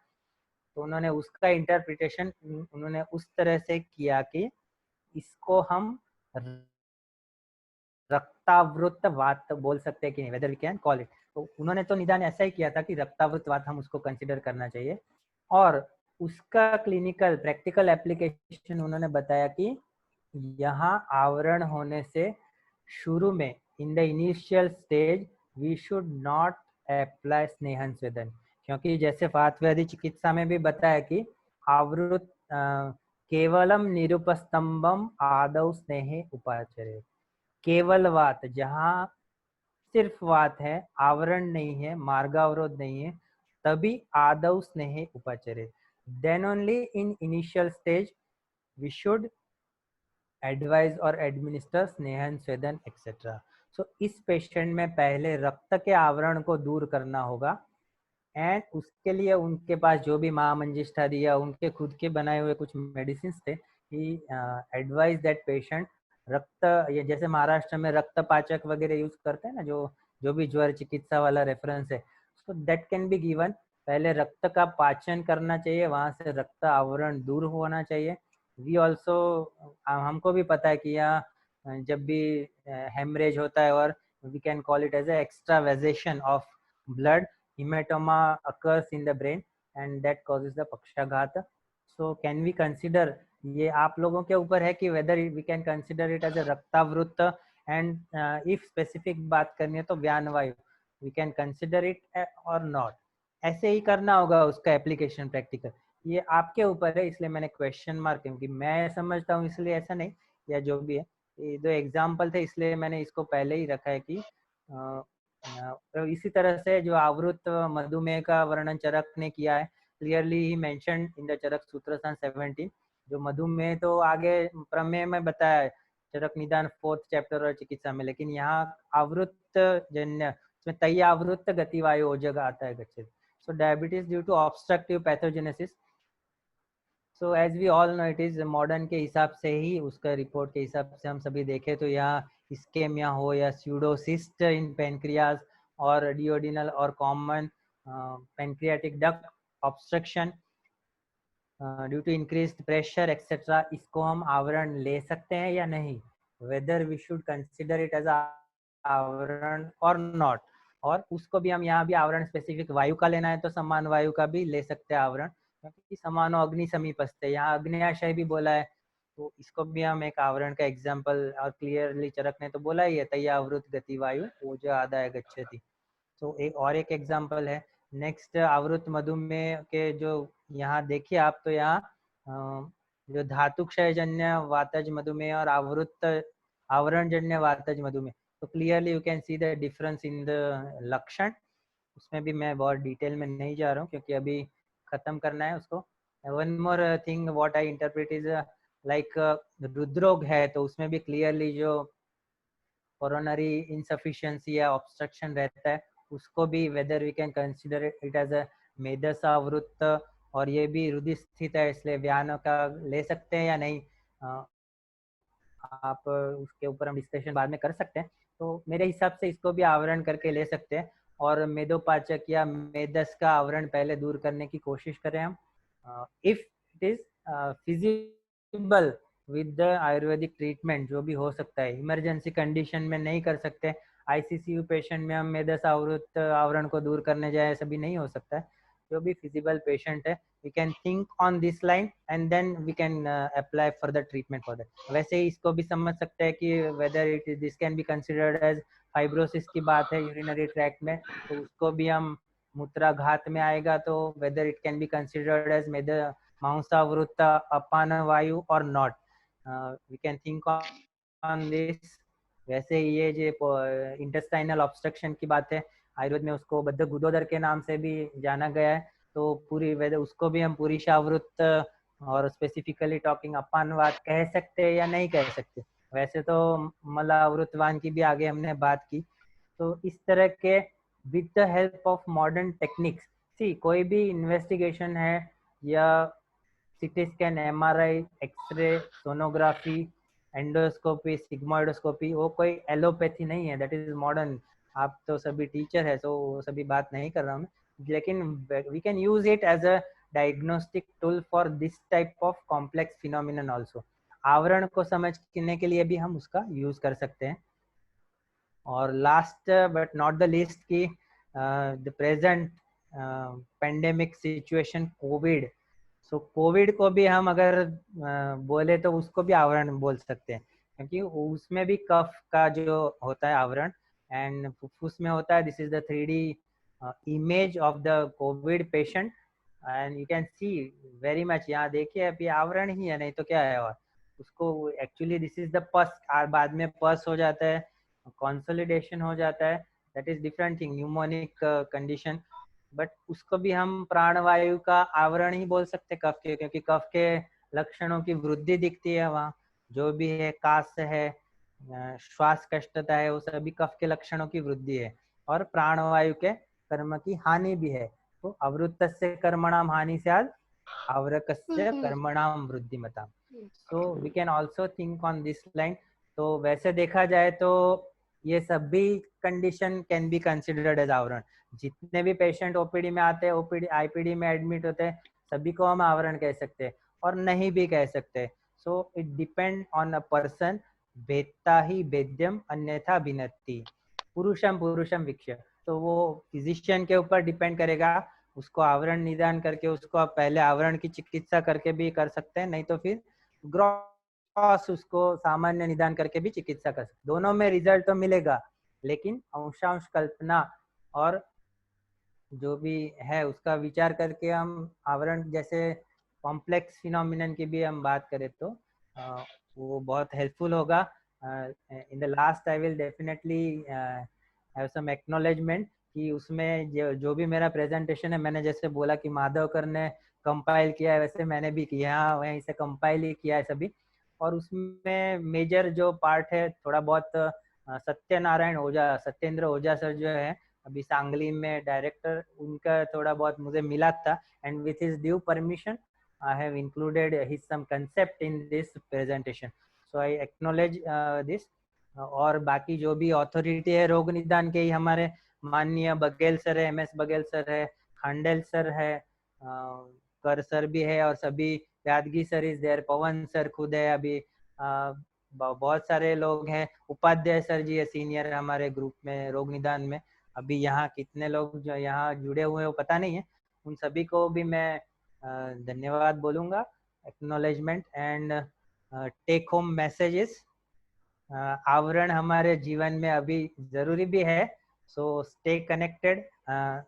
[SPEAKER 1] तो उन्होंने उसका इंटरप्रिटेशन उन्होंने उस तरह से किया कि इसको हम रक्तावृत वात बोल सकते हैं कि नहीं, whether we can call it. तो उन्होंने तो निदान ऐसा ही किया था कि रक्तावृत वात हम उसको कंसिडर करना चाहिए। और उसका क्लिनिकल प्रैक्टिकल एप्लीकेशन उन्होंने बताया कि यहाँ आवरण होने से शुरू में in the initial stage we should not apply स्नेहन स्वेदन, क्योंकि जैसे वातव्याधि चिकित्सा में भी बताया कि आवृत केवलम निरुपस्तंभम आदौ स्नेहे उपाचरे। केवल वात, जहाँ सिर्फ वात है, आवरण नहीं है, मार्गावरोध नहीं है, तभी आदौ स्नेहे उपचरे, then only in initial stage we should advise और administer snehan swedan etcetera. So इस पेशेंट में पहले रक्त के आवरण को दूर करना होगा, एंड उसके लिए उनके पास जो भी महामंजिष्ठा दिया, उनके खुद के बनाए हुए कुछ मेडिसिन थे, ही एडवाइज दैट पेशेंट रक्त, ये जैसे महाराष्ट्र में रक्त पाचक वगैरह यूज करते हैं ना, जो भी ज्वर चिकित्सा वाला रेफरेंस है, so that can be given. पहले रक्त का पाचन करना चाहिए, वहां से रक्त आवरण दूर होना चाहिए। वी ऑल्सो, हमको भी पता है कि यहाँ जब भी हेमरेज होता है, और we can call it as a extravasation of blood, hematoma occurs in the brain and that causes the pakshaghat. So can we consider, ये आप लोगों के ऊपर है कि whether we can consider it as a raktavrita, and if specific बात करनी है तो vyana vayu we can consider it or not. ऐसे ही करना होगा उसका एप्लीकेशन प्रैक्टिकल, ये आपके ऊपर है, इसलिए मैंने क्वेश्चन मार्क, क्योंकि मैं समझता हूँ इसलिए ऐसा नहीं, या जो भी है, ये दो एग्जाम्पल थे इसलिए मैंने इसको पहले ही रखा है कि तो इसी तरह से जो आवृत मधुमेह का वर्णन चरक ने किया है, क्लियरली ही mentioned in the Charak Sutrasthana 17। जो मधुमेह तो आगे प्रमेय में बताया है, चरक निदान 4th चैप्टर और चिकित्सा में, लेकिन यहाँ आवृत जन्य, इसमें तय आवृत गतिवायु ओजग आता है गच्छति। So diabetes due to obstructive pathogenesis, so as we all know it is modern के हिसाब से ही, उसका रिपोर्ट के हिसाब से हम सभी देखें तो यहाँ इस्केमिया हो या स्यूडोसिस्ट इन पेनक्रियाज और डिओडिनल और common pancreatic duct obstruction due to increased pressure etcetera, इसको हम आवरण ले सकते हैं या नहीं, whether we should consider it as आवरण और नॉट। और उसको भी हम यहाँ भी आवरण स्पेसिफिक वायु का लेना है तो समान वायु का भी ले सकते हैं आवरण, क्योंकि समानो अग्नि समीपस्थ, यहाँ अग्न्याशय भी बोला है, तो इसको भी हम एक आवरण का एग्जाम्पल, और क्लियरली चरक ने तो बोला ही है, तैयावृत गति वायु वो जो आदाय गच्छति। तो एक और एक एग्जाम्पल है नेक्स्ट आवृत मधुमेह के, जो यहाँ देखिए आप, तो यहाँ जो धातु क्षयजन्य वातज मधुमेह और आवरण जन्य वातज मधुमेह, तो clearly you can see the difference in the लक्षण। उसमें भी मैं बहुत डिटेल में नहीं जा रहा हूँ क्योंकि अभी खत्म करना है उसको। One more thing what I interpret is like हृदरोग है, तो उसमें भी क्लियरली जो कोरोनरी इनसफिशिएंसी या ऑब्स्ट्रक्शन रहता है, उसको भी whether we can consider it as a medasa vrita, और ये भी रुधिर स्थित है इसलिए व्यान का ले सकते हैं या नहीं, आप उसके ऊपर हम डिस्कशन बाद में कर सकते हैं। तो मेरे हिसाब से इसको भी आवरण करके ले सकते हैं, और मेदोपाचक या मेदस का आवरण पहले दूर करने की कोशिश करें हम, if it is feasible with the Ayurvedic treatment, जो भी हो सकता है। इमरजेंसी कंडीशन में नहीं कर सकते, आईसीसीयू पेशेंट में हम मेदस आवृत आवरण को दूर करने जाए, ऐसा भी नहीं हो सकता है। जो भी फिजिबल पेशेंट है, we can think on this line and then we can apply for the treatment for that। वैसे ही इसको भी समझ सकते हैं कि whether it is this can be considered as fibrosis की बात है यूरिनरी ट्रैक्ट में, तो उसको भी हम मूत्राघात में आएगा तो whether it can be considered as मांसावृत्त अपान वायु और not, we can think on this। वैसे ही ये जो इंटेस्टाइनल ऑब्स्ट्रक्शन की बात है, आयुर्वेद में उसको बद्ध गुदोदर के नाम से भी जाना गया है, तो पूरी वेद उसको भी हम पुरुषावृत्त और स्पेसिफिकली टॉकिंग अपानवाद कह सकते हैं या नहीं कह सकते। वैसे तो मलावृतवान की भी आगे हमने बात की। तो इस तरह के with the help of modern techniques, see कोई भी इन्वेस्टिगेशन है या CT scan, MRI, X-ray, sonography, endoscopy, sigmoidoscopy, वो कोई एलोपैथी नहीं है, दैट इज मॉडर्न। आप तो सभी टीचर है तो सभी बात नहीं कर रहा हूँ मैं, लेकिन we can use it as a diagnostic tool for this type of complex phenomenon also. आवरण को समझने के लिए भी हम उसका यूज कर सकते हैं। और last but not the least की the present pandemic situation COVID. So COVID को भी हम अगर बोले तो उसको भी आवरण बोल सकते हैं, क्योंकि उसमें भी कफ का जो होता है आवरण, एंड फुफ्फुस में होता है, this is the 3D image of the Covid patient, and you can C very much, यहाँ देखिए अभी आवरण ही है, नहीं तो क्या है। और उसको एक्चुअली दिस इज द पस, बाद में पस हो जाता है, कंसोलिडेशन हो जाता है, that is different thing, pneumonic condition. But उसको भी हम प्राणवायु का आवरण ही बोल सकते कफ के, क्योंकि कफ के लक्षणों की वृद्धि दिखती है वहाँ, जो भी है कास है, श्वास कष्टता है, वो सभी कफ के लक्षणों की वृद्धि है, और प्राणवायु के कर्म की हानि भी है। तो अवृत्तस्य कर्मणाम हानि स्यात् आवरकस्य कर्मणाम वृद्धिमता। So we can also think on this line. तो वैसे देखा जाए तो ये सभी condition can be considered as avarana. जितने भी पेशेंट ओपीडी में आते हैं, ओपीडी आईपीडी में एडमिट होते हैं, सभी को हम आवरण कह सकते हैं और नहीं भी कह सकते। So it depend on a person, भेदता ही भेद्यम अन्यथा भिन्नति, पुरुषम पुरुषम वीक्ष्य। तो वो फिजिशियन के ऊपर डिपेंड करेगा उसको आवरण निदान करके उसको आप पहले आवरण की चिकित्सा करके भी कर सकते हैं, नहीं तो फिर ग्रॉस उसको सामान्य निदान करके भी चिकित्सा कर सकते हैं। दोनों में रिजल्ट तो मिलेगा, लेकिन अंशांश कल्पना और जो भी है उसका विचार करके हम आवरण जैसे कॉम्प्लेक्स फिनोमिनन की भी हम बात करें तो वो बहुत हेल्पफुल होगा। In the last I will definitely have some acknowledgement कि उसमें जो भी मेरा प्रेजेंटेशन है, मैंने जैसे बोला कि माधवकर ने कंपाइल किया है, वैसे मैंने भी किया, वहीं से कंपाइल ही किया है सभी। और उसमें मेजर जो पार्ट है थोड़ा बहुत सत्यनारायण ओझा, सत्येंद्र ओझा सर जो है अभी सांगली में डायरेक्टर, उनका थोड़ा बहुत मुझे मिला था, and with his due permission I have included his some concept in this presentation, so I acknowledge this. और बाकी जो भी अथॉरिटी है रोग निदान के ही हमारे माननीय बघेल सर है, MS बघेल सर है, खांडेल सर है, कर सर भी है, और सभी यादगी sir is there, Pawan sir खुद है अभी, बहुत सारे लोग हैं, उपाध्याय सर जी है सीनियर हमारे ग्रुप में रोग निदान में। अभी यहाँ कितने लोग जो यहाँ जुड़े हुए हैं वो पता नहीं है, उन सभी को भी मैं धन्यवाद बोलूँगा, acknowledgement. And take home messages, आवरण हमारे जीवन में अभी जरूरी भी है, so stay connected,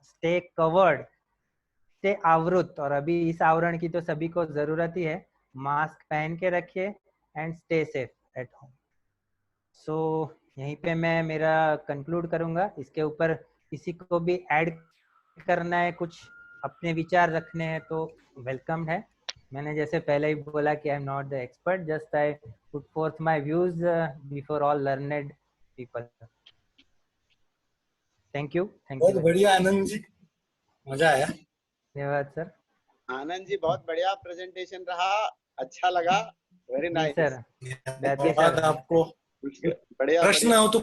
[SPEAKER 1] stay covered, stay avrita, और अभी इस आवरण की तो सभी को जरूरत ही है, मास्क पहन के रखिए and stay safe at home. So यहीं पे मैं मेरा कंक्लूड करूंगा। इसके ऊपर किसी को भी ऐड करना है, कुछ अपने विचार रखने हैं तो वेलकम है। मैंने जैसे पहले ही बोला कि आई am not the expert, just I put fourth my views before all learned people. Thank you, thank
[SPEAKER 2] बहुत
[SPEAKER 1] यू।
[SPEAKER 2] बढ़िया आनंद जी, मजा आया।
[SPEAKER 1] धन्यवाद सर।
[SPEAKER 3] आनंद जी बहुत बढ़िया प्रेजेंटेशन रहा, अच्छा लगा, वेरी
[SPEAKER 1] जी
[SPEAKER 3] नाइस।
[SPEAKER 1] सर,
[SPEAKER 2] धन्यवाद आपको।
[SPEAKER 3] बढ़िया
[SPEAKER 2] प्रश्न हो तो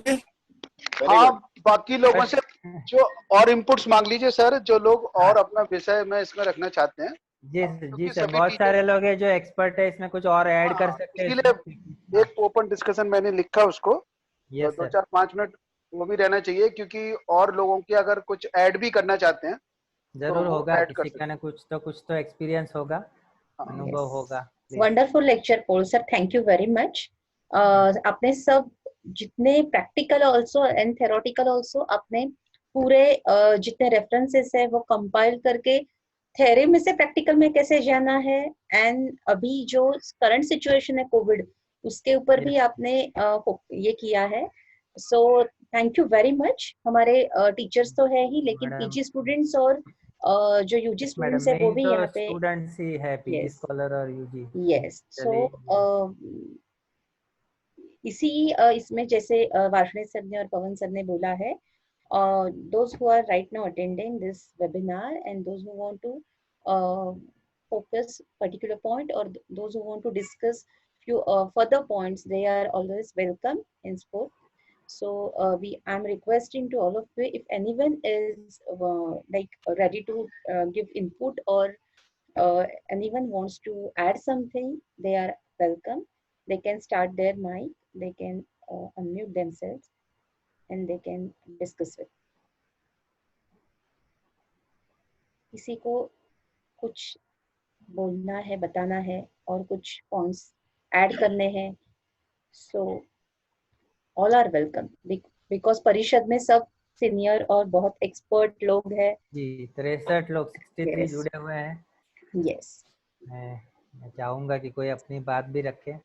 [SPEAKER 3] हाँ,
[SPEAKER 4] बाकी लोगों से जो और इनपुट्स मांग लीजिए सर, जो लोग और अपना विषय में इसमें रखना चाहते हैं।
[SPEAKER 1] जी सर, बहुत सारे लोग हैं जो एक्सपर्ट है इसमें, कुछ और ऐड कर सकते हैं
[SPEAKER 4] इसीलिए एक ओपन डिस्कशन मैंने लिखा उसको,
[SPEAKER 1] यस
[SPEAKER 4] तो
[SPEAKER 1] सर,
[SPEAKER 4] 2-4-5 मिनट वो भी रहना चाहिए, क्योंकि और लोगों की अगर कुछ ऐड भी करना चाहते हैं
[SPEAKER 1] जरूर
[SPEAKER 4] तो
[SPEAKER 1] होगा,
[SPEAKER 4] ऐड कर
[SPEAKER 1] किसी का ना कुछ तो एक्सपीरियंस होगा, अनुभव होगा।
[SPEAKER 5] Wonderful lecture Pol sir, thank you very much. आपने सब जितने practical also and theoretical also आपने पूरे जितने रेफरेंसेस है वो कंपाइल करके थ्योरी में से प्रैक्टिकल में कैसे जाना है, एंड अभी जो करंट सिचुएशन है कोविड, उसके ऊपर भी आपने ये किया है। So thank you very much. हमारे टीचर्स तो है ही, लेकिन पीजी स्टूडेंट्स और जो यूजी स्टूडेंट्स है वो भी यहाँ पे
[SPEAKER 1] स्टूडेंट्स ही है, पीजी
[SPEAKER 5] Yes.
[SPEAKER 1] स्कॉलर और यूजी।
[SPEAKER 5] यस, सो इसमें जैसे वार्षणी सर ने और पवन सर ने बोला है, those who are right now attending this webinar and those who want to focus particular point, or those who want to discuss few further points, they are always welcome in sport. So I'm requesting to all of you, if anyone is like ready to give input, or anyone wants to add something, they are welcome. They can start their mic, they can unmute themselves, and they can discuss with. किसी को कुछ बोलना है, बताना है, और कुछ points add करने हैं, so all are welcome, because परिषद में सब सीनियर और बहुत एक्सपर्ट लोग हैं।
[SPEAKER 1] जी 63 लोग, 63 जुड़े हुए हैं।
[SPEAKER 5] यस,
[SPEAKER 1] मैं चाहूंगा कि कोई अपनी बात भी रखे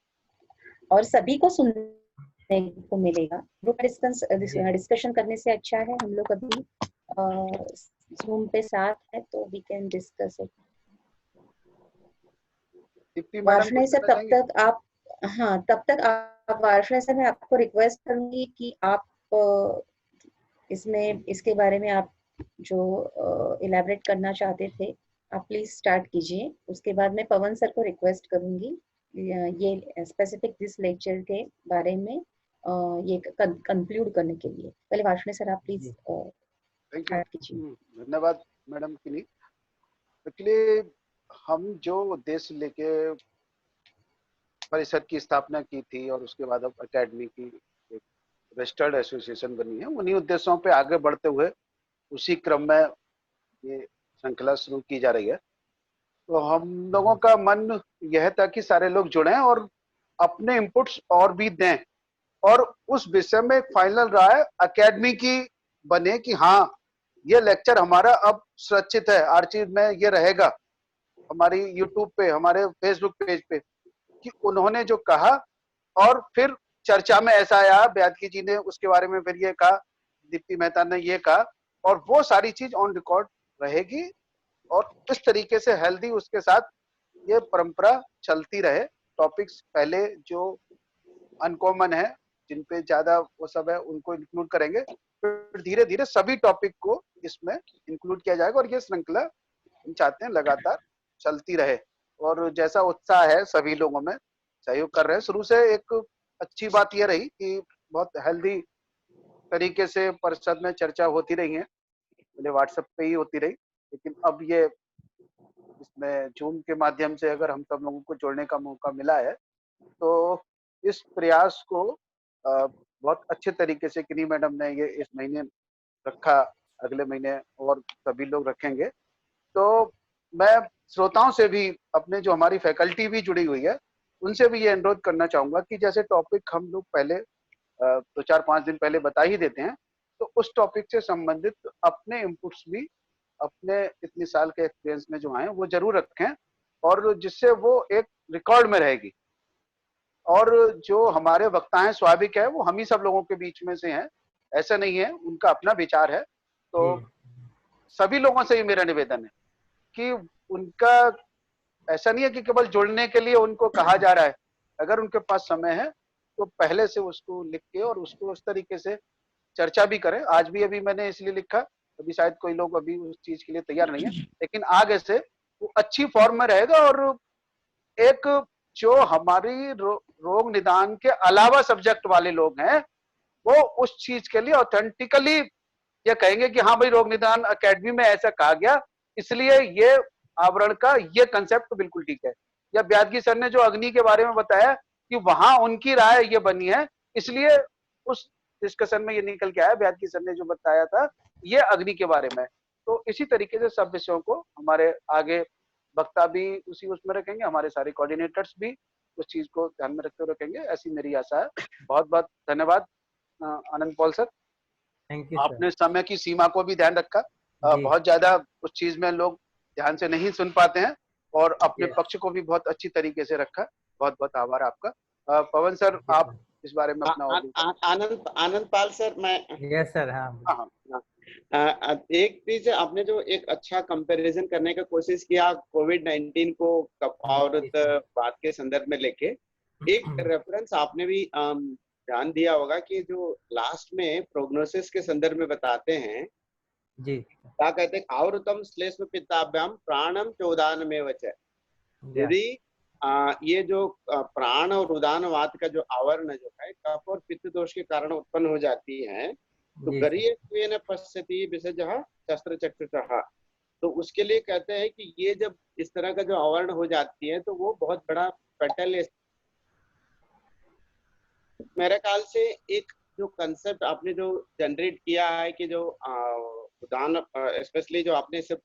[SPEAKER 5] और सभी को सुनने को मिलेगा। ग्रुप डिस्कशन करने से अच्छा है हम लोग अभी जूम पे साथ है तो we can discuss it. Varshney sir तब तक आप, हाँ तब तक आप वार्षणी सर, मैं आपको रिक्वेस्ट करूंगी कि आप इसमें इसके बारे में आप जो इलैबोरेट करना चाहते थे आप प्लीज स्टार्ट कीजिए। उसके बाद मैं पवन सर को रिक्वेस्ट करूंगी ये स्पेसिफिक दिस लेक्चर के बारे में ये कंक्लूड करने के लिए। पहले वार्षणी सर आप प्लीज स्टार्ट कीजिए।
[SPEAKER 4] धन्यवाद मैडम के लिए। एक्चुअली हम जो उद्देश्य लेके परिषद की स्थापना की थी और उसके बाद अब अकेडमी की एक रजिस्टर्ड एसोसिएशन बनी है, उन्हीं उद्देश्यों पे आगे बढ़ते हुए उसी क्रम में ये श्रृंखला शुरू की जा रही है। तो हम लोगों का मन यह था कि सारे लोग जुड़ें और अपने इनपुट्स और भी दें, और उस विषय में एक फाइनल राय एकेडमी की बने कि हाँ ये लेक्चर हमारा अब सुरक्षित है, आर्चीव में ये रहेगा हमारी यूट्यूब पे, हमारे फेसबुक पेज पे, कि उन्होंने जो कहा। और फिर चर्चा में ऐसा आया, ब्यादगी जी ने उसके बारे में फिर ये कहा, दीप्ति मेहता ने ये कहा, और वो सारी चीज ऑन रिकॉर्ड रहेगी और इस तरीके से हेल्दी उसके साथ ये परंपरा चलती रहे। टॉपिक्स पहले जो अनकॉमन है, जिन पे ज्यादा वो सब है, उनको इंक्लूड करेंगे, फिर धीरे धीरे सभी टॉपिक को इसमें इंक्लूड किया जाएगा और ये श्रृंखला हम चाहते हैं लगातार चलती रहे। और जैसा उत्साह है सभी लोगों में, सहयोग कर रहे हैं शुरू से, एक अच्छी बात ये रही कि बहुत हेल्दी तरीके से परिषद में चर्चा होती रही है। पहले व्हाट्सएप पे ही होती रही, लेकिन अब ये इसमें जूम के माध्यम से अगर हम सब लोगों को जोड़ने का मौका मिला है, तो इस प्रयास को बहुत अच्छे तरीके से किन्हीं मैडम ने ये इस महीने रखा, अगले महीने और सभी लोग रखेंगे। तो मैं श्रोताओं से भी, अपने जो हमारी फैकल्टी भी जुड़ी हुई है, उनसे भी ये अनुरोध करना चाहूंगा कि जैसे टॉपिक हम लोग पहले 2-4-5 दिन पहले बता ही देते हैं, तो उस टॉपिक से संबंधित अपने इनपुट्स भी अपने इतने साल के एक्सपीरियंस में जो आए वो जरूर रखें, और जिससे वो एक रिकॉर्ड में रहेगी। और जो हमारे वक्ता हैं, स्वाभाविक है वो हम ही सब लोगों के बीच में से हैं, ऐसा नहीं है, उनका अपना विचार है। तो सभी लोगों से ही मेरा निवेदन है कि उनका ऐसा नहीं है कि केवल जुड़ने के लिए उनको कहा जा रहा है, अगर उनके पास समय है तो पहले से उसको लिख के और उसको उस तरीके से चर्चा भी करें। आज भी अभी मैंने इसलिए लिखा, अभी शायद कोई लोग अभी उस चीज के लिए तैयार नहीं है, लेकिन आगे से वो अच्छी फॉर्म में रहेगा। और एक जो हमारी रोग निदान के अलावा सब्जेक्ट वाले लोग हैं, वो उस चीज के लिए ऑथेंटिकली ये कहेंगे कि हाँ भाई, रोग निदान एकेडमी में ऐसा कहा गया, इसलिए ये आवरण का ये कंसेप्ट बिल्कुल ठीक है। या ब्यादगी सर ने जो अग्नि के बारे में बताया कि वहां उनकी राय ये बनी है, इसलिए उस डिस्कशन में ये निकल के आया, ब्यादगी सर ने जो बताया था ये अग्नि के बारे में। तो इसी तरीके से सब विषयों को हमारे आगे वक्ता भी उसी उसमें रखेंगे, हमारे सारे कोऑर्डिनेटर्स भी उस चीज को ध्यान में रखते हुए रखेंगे, ऐसी मेरी आशा है। बहुत बहुत धन्यवाद आनंद पॉल सर,
[SPEAKER 1] थैंक यू।
[SPEAKER 4] आपने समय की सीमा को भी ध्यान रखा। बहुत ज्यादा उस चीज में लोग ध्यान से नहीं सुन पाते हैं, और अपने पक्ष को भी बहुत अच्छी तरीके से रखा। बहुत बहुत आभार आपका। पवन सर, आप इस बारे में अपना
[SPEAKER 3] आनंद पाल सर, मैं
[SPEAKER 1] यस सर। हाँ,
[SPEAKER 3] एक चीज, आपने जो एक अच्छा कंपैरिजन करने का कोशिश किया कोविड-19 को और बात के संदर्भ में लेके, एक रेफरेंस आपने भी ध्यान दिया होगा कि जो लास्ट में प्रोग्नोसिस के संदर्भ में बताते हैं
[SPEAKER 1] जी,
[SPEAKER 3] क्या कहते हैं, आवृतम श्लेष्म पित्ताभ्याम प्राणम चोदानमेव च। यदि ये जो प्राण और उदानवात का जो आवरण जो है कफ और पित्त दोष के कारण उत्पन्न हो जाती है, तो गरीयत्वेन पश्यति विसर्जः शस्त्रचक्षुषः, तो उसके लिए कहते हैं कि ये जब इस तरह का जो आवरण हो जाती है तो वो बहुत बड़ा फैटल। मेरे ख्याल से एक जो कंसेप्ट आपने जो जनरेट किया है कि जो उदान, स्पेशली जो आपने सब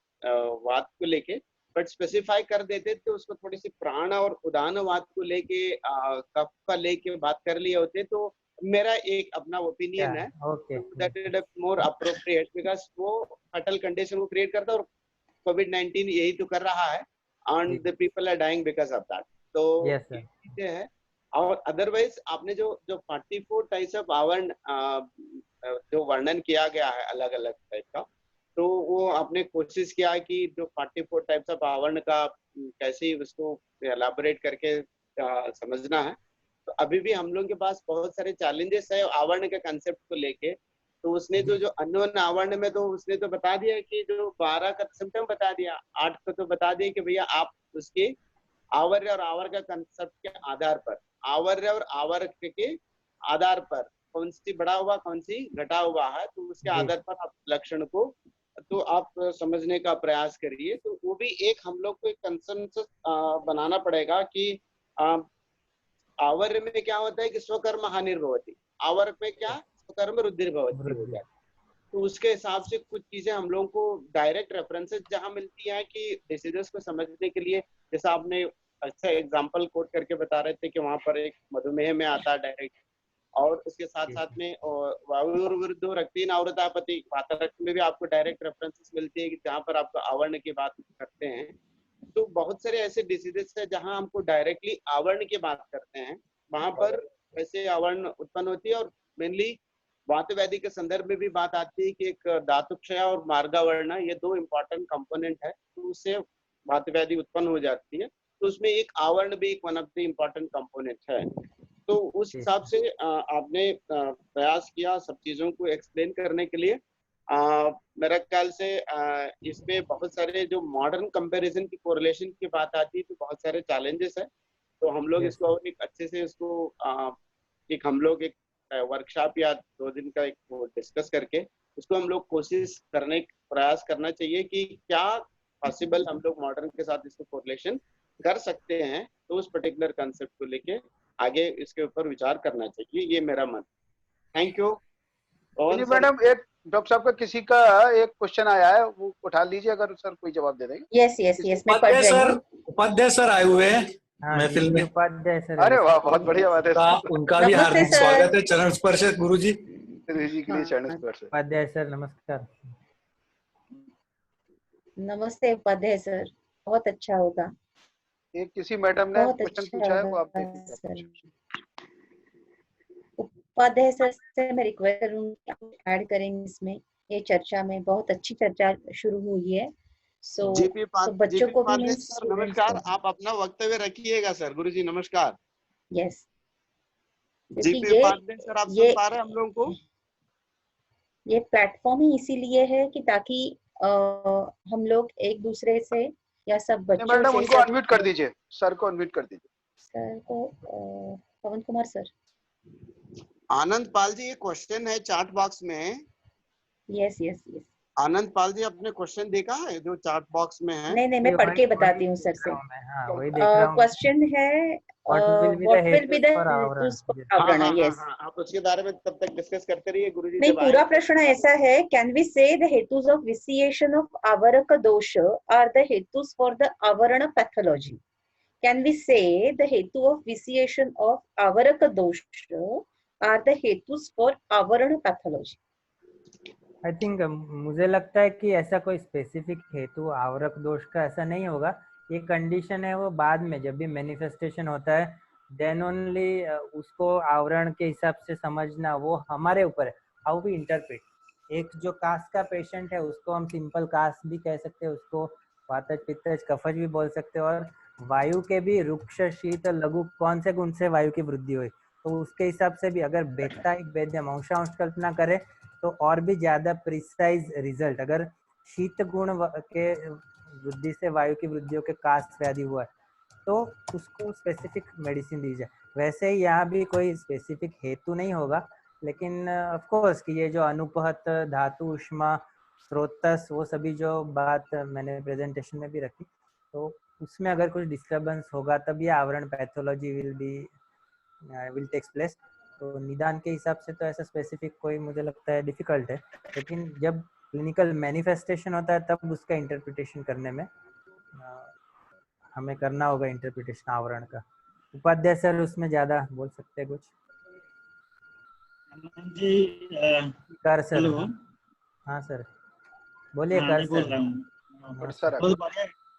[SPEAKER 3] वात को लेके बट स्पेसिफाई कर देते तो उसको थोड़ी सी प्राण और उदानवाद को लेके कफ का लेके बात कर लिए होते, तो मेरा एक अपना ओपिनियन है that is more appropriate, because वो फटल कंडीशन को क्रिएट करता है और कोविड-19 यही तो कर रहा है and the people are dying because of that. तो ये चीजें है। और अदरवाइज आपने जो 44 टाइप्स ऑफ आवरण जो वर्णन किया गया है अलग अलग टाइप का, तो वो आपने कोशिश किया है कि जो 44 टाइप्स ऑफ आवरण का कैसे उसको एलाबोरेट करके समझना है। तो अभी भी हम लोग के पास बहुत सारे चैलेंजेस है आवरण के कंसेप्ट को लेके। तो उसने जो अननोन आवरण में तो उसने तो बता दिया कि जो 12 का सिम्टम बता दिया, 8 को तो बता दिया कि भैया आप उसके आवर्य और आवर का कंसेप्ट के आधार पर, आवर्य और आवर के आधार पर कौन सी बढ़ा हुआ कौन सी घटा हुआ है, तो उसके आधार पर आप लक्षण को तो आप समझने का प्रयास करिए। तो वो भी एक हम लोग को एक कंसेंसस बनाना पड़ेगा कि आवर्य में क्या होता है कि स्वकर्म हानिर्भवति, आवर्य में क्या स्वकर्म रुद्धिर्भवति हो जाता है। तो उसके हिसाब से कुछ चीजें हम लोगों को डायरेक्ट रेफरेंसेस जहाँ मिलती हैं कि डिसीजेस को समझने के लिए, जैसा आपने अच्छा एग्जांपल कोट करके बता रहे थे कि वहां पर एक मधुमेह में आता है डायरेक्ट, और उसके साथ साथ में वायुर्वृद्धो रक्तीन आवृतापति वातरक्त में भी आपको डायरेक्ट रेफरेंसेस मिलती है कि जहाँ पर आपको आवरण की बात करते हैं। तो बहुत सारे ऐसे डिसीजेस है जहाँ हमको डायरेक्टली आवरण की बात करते हैं, वहां पर ऐसे आवरण उत्पन्न होती है। और मेनली वात व्याधि के संदर्भ में भी बात आती है कि एक धातुक्षय और मार्गावरण, ये दो इंपॉर्टेंट कंपोनेंट है, तो उससे वात व्याधि उत्पन्न हो जाती है। तो उसमें एक आवरण भी एक one of the important component है। तो उस हिसाब से आपने प्रयास किया सब चीजों को एक्सप्लेन करने के लिए। मेरा ख्याल से इसमें बहुत सारे जो मॉडर्न कंपैरिजन की कोरिलेशन की बात आती है तो बहुत सारे चैलेंजेस है। तो हम लोग इसको और एक अच्छे से इसको एक हम लोग एक वर्कशॉप या 2 दिन का एक डिस्कस करके उसको हम लोग कोशिश करने प्रयास करना चाहिए कि क्या पॉसिबल हम लोग मॉडर्न के साथ इसको कोरिलेशन कर सकते हैं। तो उस पर्टिकुलर कंसेप्ट को लेके आगे इसके ऊपर विचार करना चाहिए, ये मेरा मन। Thank you.
[SPEAKER 4] और मैडम एक डॉक्टर साहब का किसी का एक क्वेश्चन आया है, वो उठा लीजिए अगर सर कोई जवाब दे देंगे।
[SPEAKER 5] यस यस यस, मैं पढ़ रही हूँ।
[SPEAKER 2] उपाध्याय सर आए हुए हैं
[SPEAKER 1] हाँ,
[SPEAKER 2] महफिल में।
[SPEAKER 1] उपाध्याय सर।
[SPEAKER 4] अरे वाह, बहुत बढ़िया बात है।
[SPEAKER 2] उनका भी हार्दिक स्वागत है। चरण स्पर्श है गुरु जी।
[SPEAKER 4] जी के लिए चरण स्पर्श।
[SPEAKER 1] उपाध्याय सर नमस्कार।
[SPEAKER 5] नमस्ते उपाध्याय सर, बहुत अच्छा होगा।
[SPEAKER 4] एक किसी मैडम ने
[SPEAKER 5] बहुत
[SPEAKER 4] क्वेश्चन
[SPEAKER 5] अच्छा
[SPEAKER 4] पूछा है, वो आप
[SPEAKER 5] होगा
[SPEAKER 4] देख
[SPEAKER 5] सर।
[SPEAKER 4] लीजिए।
[SPEAKER 5] उपाध्याय सर से मैं रिक्वेस्ट करूंगी ऐड करेंगे इसमें, ये चर्चा में बहुत अच्छी चर्चा शुरू हुई है। सो बच्चों को भी
[SPEAKER 3] सर नमस्कार, आप अपना वक्तव्य रखिएगा सर। गुरु जी नमस्कार।
[SPEAKER 5] यस,
[SPEAKER 3] जीपी उपाध्याय सर, आप सुन पा रहे हैं हम लोगों को?
[SPEAKER 5] ये प्लेटफॉर्म ही इसीलिए है कि ताकि हम लोग एक दूसरे से या सब बच्चों से।
[SPEAKER 4] मैडम उनको अनम्यूट कर दीजिए, सर को अनम्यूट कर दीजिए।
[SPEAKER 5] सर को पवन कुमार सर।
[SPEAKER 3] आनंद पाल जी, ये क्वेश्चन है चैट बॉक्स में।
[SPEAKER 5] Yes yes yes.
[SPEAKER 3] Anand Pal ji, आपने क्वेश्चन देखा है जो चैट बॉक्स में है?
[SPEAKER 5] नहीं, मैं पढ़ के बताती हूँ सर से। क्वेश्चन है what will be the hetus for avarana. Yes,
[SPEAKER 3] आप उसके बारे में तब तक डिस्कस करते रहिए गुरुजी।
[SPEAKER 5] नहीं, पूरा प्रश्न ऐसा है, कैन वी से द हेतुस ऑफ विसिएशन ऑफ आवरक दोष are the hetus for the आवरण पैथोलॉजी? कैन वी से द हेतु ऑफ विसिएशन ऑफ आवरक दोष आर द हेतुस फॉर आवरण पैथोलॉजी?
[SPEAKER 1] आई थिंक मुझे लगता है कि ऐसा कोई स्पेसिफिक हेतु आवरक दोष का ऐसा नहीं होगा। ये कंडीशन है वो बाद में जब भी मैनिफेस्टेशन होता है देन ओनली उसको आवरण के हिसाब से समझना वो हमारे ऊपर है, हाउ वी इंटरप्रेट। एक जो कास्ट का पेशेंट है उसको हम सिंपल कास्ट भी कह सकते हैं, उसको वातज पित्तज कफज भी बोल सकते हैं। और वायु के भी रुक्ष शीत लघु कौन से गुण से वायु की वृद्धि हुई, तो उसके हिसाब से भी अगर बेक्ताइक वेद्यम अंशांश कल्पना करे तो और भी ज्यादा प्रिसाइज रिजल्ट। अगर शीत गुण के वृद्धि से वायु की वृद्धियों के कास्ट व्याधि हुआ है तो उसको स्पेसिफिक मेडिसिन दी जाए। वैसे ही यहाँ भी कोई स्पेसिफिक हेतु नहीं होगा, लेकिन ऑफ कोर्स कि ये जो अनुपहत धातु उष्मा स्रोतस वो सभी जो बात मैंने प्रेजेंटेशन में भी रखी, तो उसमें अगर कुछ डिस्टर्बेंस होगा तब ये आवरण पैथोलॉजी विल टेक्स प्लेस। तो निदान के हिसाब से तो ऐसा स्पेसिफिक कोई मुझे लगता है डिफिकल्ट है, लेकिन जब क्लिनिकल मैनिफेस्टेशन होता है तब उसका इंटरप्रिटेशन करने में हमें करना होगा इंटरप्रिटेशन आवरण का। उपाध्याय सर उसमें ज्यादा बोल सकते हैं कुछ
[SPEAKER 6] जी।
[SPEAKER 1] कर सर।
[SPEAKER 6] हेलो।
[SPEAKER 1] हाँ सर बोलिए। कर
[SPEAKER 6] बोल
[SPEAKER 1] सर।
[SPEAKER 6] रहा हूँ।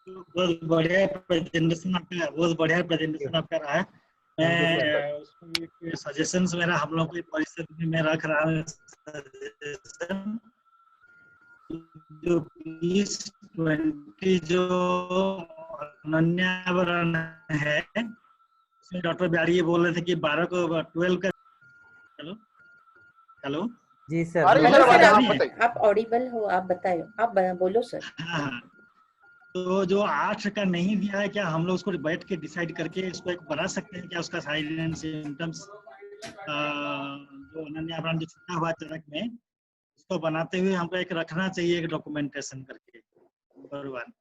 [SPEAKER 6] बहुत बढ़िया प्रेजेंटेशन आपका, बहुत बढ़िया प्रेजेंटेशन आपका रहा है। मैं उसको सजेशंस मेरा हम लोग की परिषद में रख रहा हूँ सजेशन। जो 20 जो अनन्यावरण है उसमें डॉक्टर बिहारी ये बोल रहे थे कि 12 को 12 का। हेलो हेलो
[SPEAKER 1] जी सर।
[SPEAKER 5] आप ऑडिबल हो, आप बताइए, आप बोलो सर।
[SPEAKER 6] हाँ, तो जो 8 का नहीं दिया है, क्या हम लोग उसको बैठ के डिसाइड करके इसको एक बना सकते हैं क्या? उसका साइन एंड सिम्टम्स जो अनन्यावरण जो छुटा हुआ चरक में, उसको बनाते हुए हमको एक रखना चाहिए, एक डॉक्यूमेंटेशन करके। नंबर 1।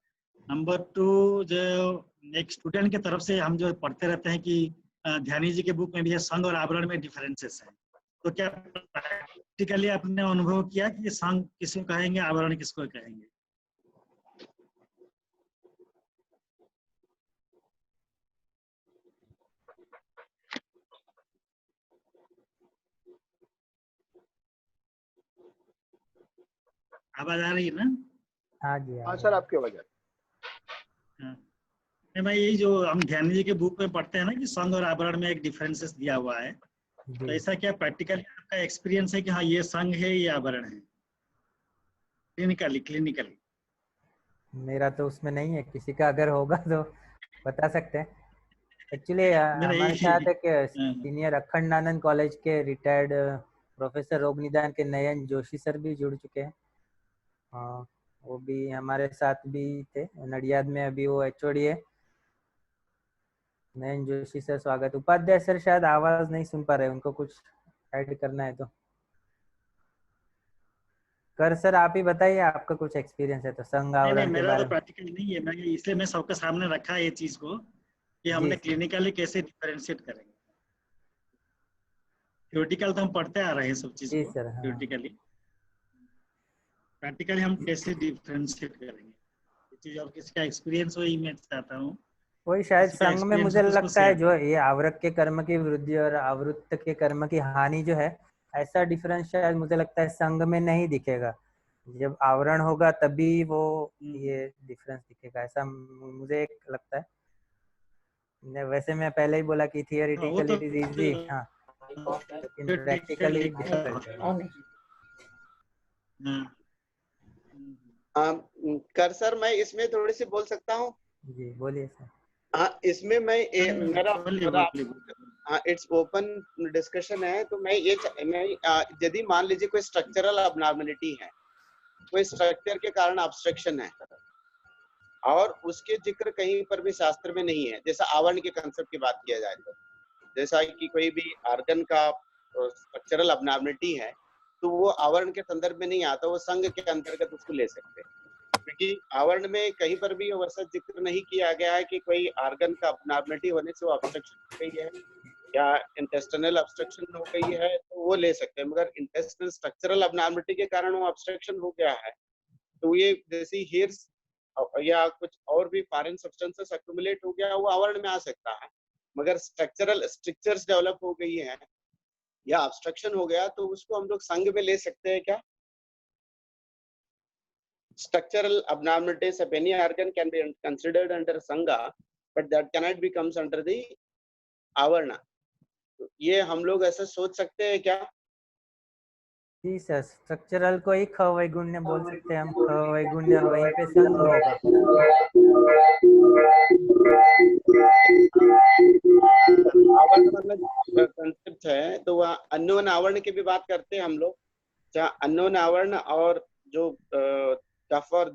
[SPEAKER 6] नंबर 2, जो एक स्टूडेंट के तरफ से हम जो पढ़ते रहते हैं कि ध्यानी जी के बुक में भी है संघ और आवरण में डिफरेंसेस है, तो क्या प्रैक्टिकली आपने अनुभव किया कि संघ किसको कहेंगे, आवरण किसको कहेंगे? आवाज आ रही है ना?
[SPEAKER 1] हाँ जी
[SPEAKER 4] हाँ सर, आपकी आवाज आ रही
[SPEAKER 6] हाँ। नहीं भाई, यही जो हम ध्यान जी के बुक में पढ़ते हैं ना कि संघ और आवरण में एक डिफरेंसेस दिया हुआ है, तो
[SPEAKER 1] जी।
[SPEAKER 6] ऐसा क्या प्रैक्टिकली आपका एक्सपीरियंस है कि हाँ ये संघ है, ये आवरण है? क्लिनिकली
[SPEAKER 1] मेरा तो उसमें नहीं है, किसी का अगर होगा तो बता सकते हैं। एक्चुअली
[SPEAKER 6] मेरा
[SPEAKER 1] हमारे
[SPEAKER 6] यही
[SPEAKER 1] साथ एक सीनियर अखंडानंद कॉलेज के रिटायर्ड प्रोफेसर रोग निदान के नयन जोशी सर भी जुड़ चुके हैं। हाँ, वो भी हमारे साथ भी थे नडियाद में, अभी वो एचओडी है। नयन जोशी सर स्वागत। उपाध्याय सर शायद आवाज नहीं सुन पा रहे, उनको कुछ ऐड करना है तो कर। सर आप ही बताइए, आपका कुछ एक्सपीरियंस है तो संघ
[SPEAKER 6] नहीं
[SPEAKER 1] आवरण के
[SPEAKER 6] मेरा तो
[SPEAKER 1] बारे में।
[SPEAKER 6] प्रैक्टिकली नहीं है, मैं इसलिए मैं सबके सामने रखा है ये चीज को कि
[SPEAKER 1] जी
[SPEAKER 6] हमने क्लिनिकली कैसे डिफरेंशिएट करेंगे। थ्योरेटिकल तो हम पढ़ते आ रहे हैं सब चीज
[SPEAKER 1] जी
[SPEAKER 6] को
[SPEAKER 1] सर। हाँ
[SPEAKER 6] थ्योरेटिकली, प्रैक्टिकली हम कैसे डिफरेंशिएट करेंगे ये चीज, और किसी का एक्सपीरियंस हो, मैं चाहता हूँ
[SPEAKER 1] वही शायद
[SPEAKER 6] किसी का
[SPEAKER 1] संघ में
[SPEAKER 6] एक्सपीरियंस हो
[SPEAKER 1] मुझे
[SPEAKER 6] तो उसको
[SPEAKER 1] लगता है
[SPEAKER 6] शेयर
[SPEAKER 1] जो ये आवृत के कर्म की वृद्धि और आवृत्त के कर्म की हानि जो है, ऐसा डिफरेंस शायद मुझे लगता है संघ में नहीं दिखेगा। जब आवरण होगा तभी वो ये डिफरेंस दिखेगा, ऐसा मुझे एक लगता है। वैसे मैं पहले ही बोला कि
[SPEAKER 6] हाँ, वो
[SPEAKER 1] थियोरिटिकली
[SPEAKER 6] तो
[SPEAKER 1] इट इज इजी, हाँ, लेकिन प्रैक्टिकली
[SPEAKER 6] theoretically,
[SPEAKER 1] डिफिकल्ट है।
[SPEAKER 6] हाँ।
[SPEAKER 3] कर सर, मैं इसमें थोड़ी सी बोल सकता हूँ?
[SPEAKER 1] जी बोलिए सर।
[SPEAKER 3] हाँ, इसमें मैं मेरा
[SPEAKER 6] बोलिए
[SPEAKER 3] मेरा
[SPEAKER 6] बोलिए।
[SPEAKER 3] हाँ, इट्स ओपन डिस्कशन है। तो मैं यदि मान लीजिए कोई स्ट्रक्चरल अबनॉर्मलिटी है, कोई स्ट्रक्चर के कारण ऑब्स्ट्रक्शन है और उसके जिक्र कहीं पर भी शास्त्र में नहीं है, जैसा आवरण के कंसेप्ट की बात किया जाए तो, जैसा कि कोई भी आर्गन का स्ट्रक्चरल अबनॉर्मलिटी है तो वो आवरण के संदर्भ में नहीं आता, वो संघ के अंतर्गत उसको ले सकते हैं, क्योंकि आवरण में कहीं पर भी वैसा जिक्र नहीं किया गया है कि कोई आर्गन का अबनॉर्मलिटी होने से वो ऑब्स्ट्रक्शन हो गई है या इंटेस्टिनल ऑब्स्ट्रक्शन हो गई है, तो वो ले सकते हैं। मगर इंटेस्टिनल स्ट्रक्चरल अबनॉर्मलिटी के कारण वो ऑब्स्ट्रक्शन हो गया है, तो ये जैसे हेयर्स या कुछ और भी फॉरेन सब्सटेंसेस एक्यूमुलेट हो गया, वो आवरण में आ सकता है। मगर स्ट्रक्चरल स्ट्रक्चर्स डेवलप हो गई है या ऑब्स्ट्रक्शन हो गया, तो उसको हम लोग संघ में ले सकते हैं क्या? Structural abnormalities of any organ can be considered under sangha, but that cannot be comes under the avarna. ये हम लोग ऐसा सोच सकते हैं क्या?
[SPEAKER 1] जी सर, स्ट्रक्चरल को ही ख वैगुण्य बोल सकते हैं हम, ख वैगुण्य और वहीं पे संघ होगा।
[SPEAKER 3] आवरण वाला कंसेप्ट है तो वह अननोन आवरण की भी बात करते हैं हम लोग, जहाँ अननोन आवरण और जो कफ और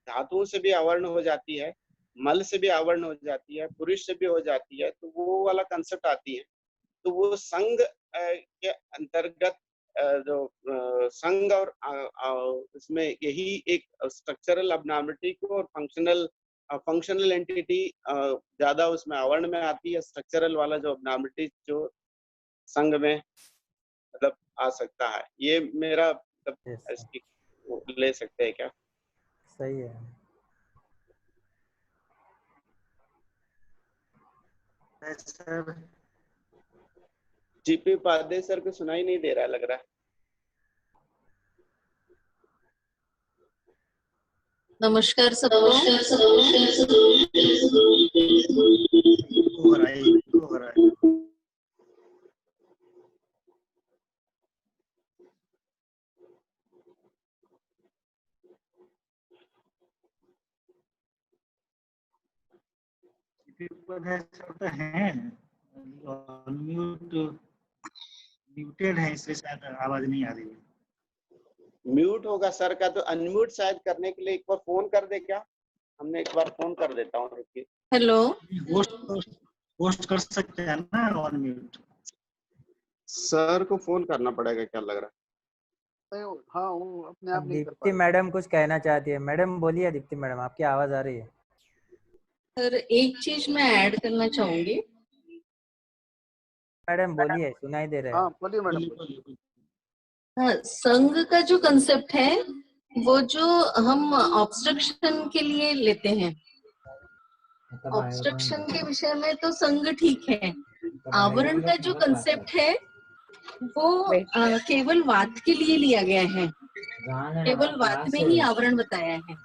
[SPEAKER 3] धातुओं से भी आवरण हो जाती है, मल से भी आवरण हो जाती है, पुरुष से भी हो जाती है, तो वो वाला कंसेप्ट आती है। तो वो संघ के अंतर्गत जो संघ और इसमें यही एक स्ट्रक्चरल अबनॉर्मलिटी को और फंक्शनल एंटिटी ज्यादा उसमें आवरण में आती है, स्ट्रक्चरल वाला जो अबनॉर्मलिटी जो संघ में मतलब आ सकता है। ये मेरा मतलब इसकी ले सकते हैं क्या?
[SPEAKER 1] सही है
[SPEAKER 6] सर।
[SPEAKER 3] जीपी उपाध्याय सर को सुनाई नहीं दे रहा लग रहा है।
[SPEAKER 7] नमस्कार सबको।
[SPEAKER 6] हो रहा है। तो हैं म्यूटेड है, इसलिए शायद आवाज नहीं आ रही है।
[SPEAKER 3] म्यूट होगा सर का, तो अनम्यूट शायद करने के लिए एक बार फोन कर दे क्या? हमने एक बार फोन कर देता हूँ।
[SPEAKER 7] हेलो,
[SPEAKER 6] होस्ट कर सकते हैं ना ऑन म्यूट?
[SPEAKER 3] सर को फोन करना पड़ेगा क्या लग रहा है?
[SPEAKER 4] हाँ, वो अपने आप नहीं कर
[SPEAKER 1] दीप्ति
[SPEAKER 4] पा
[SPEAKER 1] मैडम कुछ कहना चाहती है। मैडम बोलिए, दीप्ति मैडम आपकी आवाज आ रही है।
[SPEAKER 7] सर एक चीज मैं ऐड करना चाहूंगी।
[SPEAKER 1] मैडम बोलिए, सुनाई दे रहा है।
[SPEAKER 4] हाँ बोलिए मैडम।
[SPEAKER 7] हाँ, संघ का जो कंसेप्ट है वो जो हम ऑब्स्ट्रक्शन के लिए लेते हैं, ऑब्स्ट्रक्शन के विषय में तो संघ ठीक है। आवरण का जो कंसेप्ट है वो केवल वाद के लिए लिया गया है, केवल वाद में ही आवरण बताया है।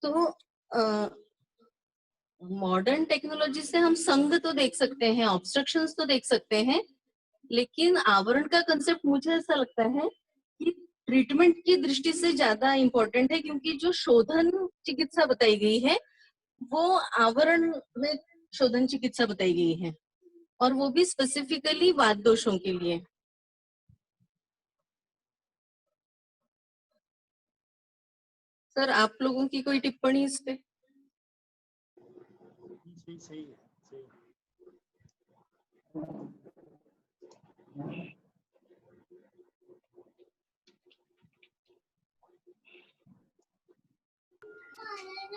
[SPEAKER 7] तो मॉडर्न टेक्नोलॉजी से हम संघ तो देख सकते हैं, ऑब्स्ट्रक्शंस तो देख सकते हैं, लेकिन आवरण का कंसेप्ट मुझे ऐसा लगता है कि ट्रीटमेंट की दृष्टि से ज्यादा इम्पोर्टेंट है, क्योंकि जो शोधन चिकित्सा बताई गई है वो आवरण में शोधन चिकित्सा बताई गई है, और वो भी स्पेसिफिकली वात दोषों के लिए। सर, आप लोगों की कोई टिप्पणी इस पे?
[SPEAKER 6] सही है, सही है।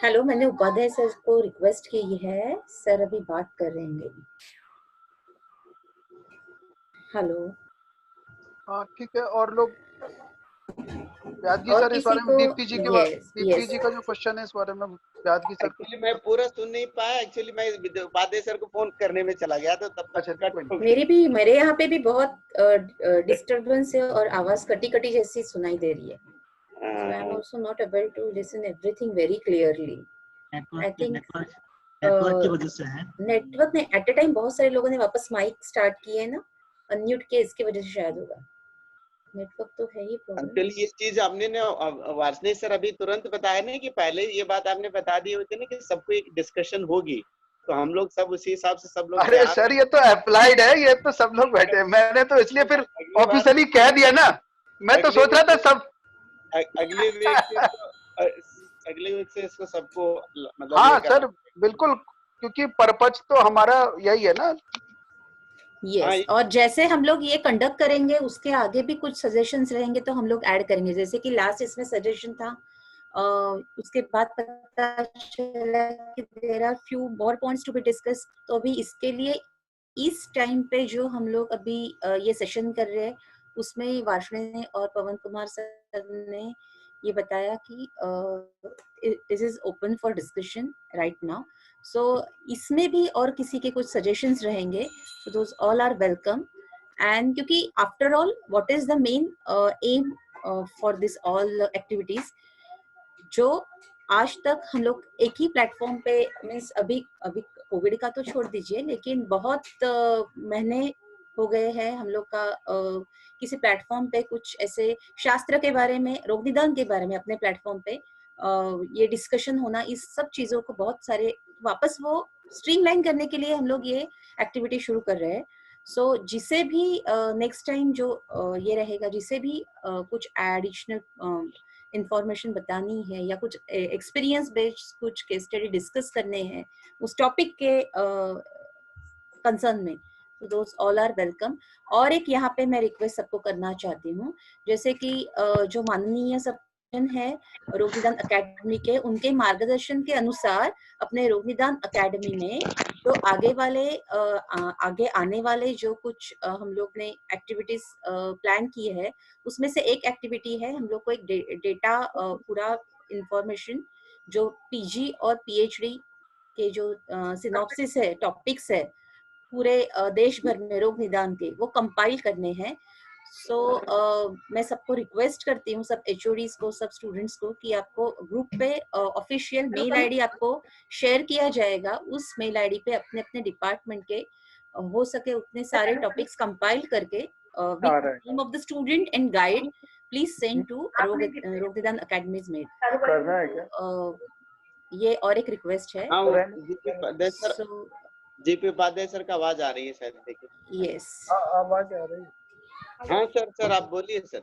[SPEAKER 5] हेलो, मैंने उपाध्याय सर को रिक्वेस्ट की है, सर अभी बात कर रहे हैं। हेलो।
[SPEAKER 4] हाँ ठीक है, और लोग यादगी सर इस बारे में दीप्ति जी का जो क्वेश्चन है इस बारे में यादगी सर।
[SPEAKER 3] एक्चुअली मैं पूरा सुन नहीं पाया, एक्चुअली मैं उपाध्याय सर को फोन करने में चला गया, तो तब तक
[SPEAKER 5] मेरे यहाँ पे भी बहुत डिस्टरबेंस है और आवाज कटी कटी जैसी सुनाई दे रही है। So I am also not able to listen everything very clearly. I think
[SPEAKER 6] network की वजह से है।
[SPEAKER 5] नेटवर्क ने एट ए टाइम बहुत सारे लोगों ने वापस माइक स्टार्ट किए हैं ना, अनम्यूट के, इसकी वजह से शायद होगा। नेटवर्क तो है ही प्रॉब्लम।
[SPEAKER 3] एक्चुअली ये चीज आपने ना वार्षणेय सर अभी तुरंत बताया ना कि पहले ये बात आपने बता दी होती ना कि सबको एक डिस्कशन होगी, तो हम लोग सब उसी हिसाब से सब लोग।
[SPEAKER 4] अरे सर ये तो अप्लाइड है, ये तो सब लोग बैठे, मैंने तो इसलिए फिर ऑफिशियली कह दिया ना, मैं तो सोच रहा था सब
[SPEAKER 3] अगले वीक से इसको सबको मतलब।
[SPEAKER 4] हाँ सर बिल्कुल, क्योंकि पर्पज तो हमारा यही है ना।
[SPEAKER 5] यस, और जैसे हम लोग ये कंडक्ट करेंगे उसके आगे भी कुछ सजेशंस रहेंगे तो हम लोग ऐड करेंगे, जैसे कि लास्ट इसमें सजेशन था, उसके बाद पता चला कि there are few more points to be discuss. तो अभी इसके लिए इस टाइम पे जो हम लोग अभी ये सेशन कर रहे हैं उसमें वार्षणेय और पवन कुमार सर ने ये बताया कि this is open for discussion right now. So इसमें भी और किसी के कुछ सजेशंस रहेंगे, so those all are welcome. And क्योंकि after all what is the main aim for this all activities, जो आज तक हम लोग एक ही प्लेटफॉर्म पे, मीन्स अभी कोविड का तो छोड़ दीजिए, लेकिन बहुत महीने हो गए हैं हम लोग का किसी प्लेटफॉर्म पे कुछ ऐसे शास्त्र के बारे में, रोग निदान के बारे में अपने प्लेटफॉर्म पे ये डिस्कशन होना, इस सब चीजों को बहुत सारे वापस वो स्ट्रीमलाइन करने के लिए हम लोग ये एक्टिविटी शुरू कर रहे हैं। सो जिसे भी नेक्स्ट टाइम जो ये रहेगा, जिसे भी कुछ एडिशनल इंफॉर्मेशन बतानी है या कुछ एक्सपीरियंस बेस्ड कुछ केस स्टडी डिस्कस करने हैं उस टॉपिक के कंसर्न में, तो दोस्त ऑल आर वेलकम। और एक यहाँ पे मैं रिक्वेस्ट सबको करना चाहती हूँ, जैसे कि जो माननीय सब है रोग निदान अकेडमी के, उनके मार्गदर्शन के अनुसार अपने रोग निदान अकेडमी में तो आगे आने वाले जो कुछ हम लोग ने एक्टिविटीज प्लान की है, उसमें से एक एक्टिविटी है हम लोग को एक डेटा पूरा इंफॉर्मेशन जो पीजी और पीएचडी के जो सिनॉप्सिस है, टॉपिक्स है पूरे देश भर में रोग निदान के, वो कंपाइल करने हैं। सो मैं सबको रिक्वेस्ट करती हूँ, सब एचओडीज को, सब स्टूडेंट्स को, कि आपको ग्रुप पे ऑफिशियल मेल आईडी आपको शेयर किया जाएगा, उस मेल आईडी पे अपने अपने डिपार्टमेंट के हो सके उतने सारे टॉपिक्स कंपाइल करके with name of the student and guide please send to Rog Nidan academies mail.
[SPEAKER 4] करना है क्या?
[SPEAKER 5] ये और एक रिक्वेस्ट है।
[SPEAKER 3] जीपी उपाध्याय सर का आवाज आ रही है शायद, देखिए।
[SPEAKER 5] यस,
[SPEAKER 4] आवाज आ रही है।
[SPEAKER 3] हाँ सर आप बोलिए सर।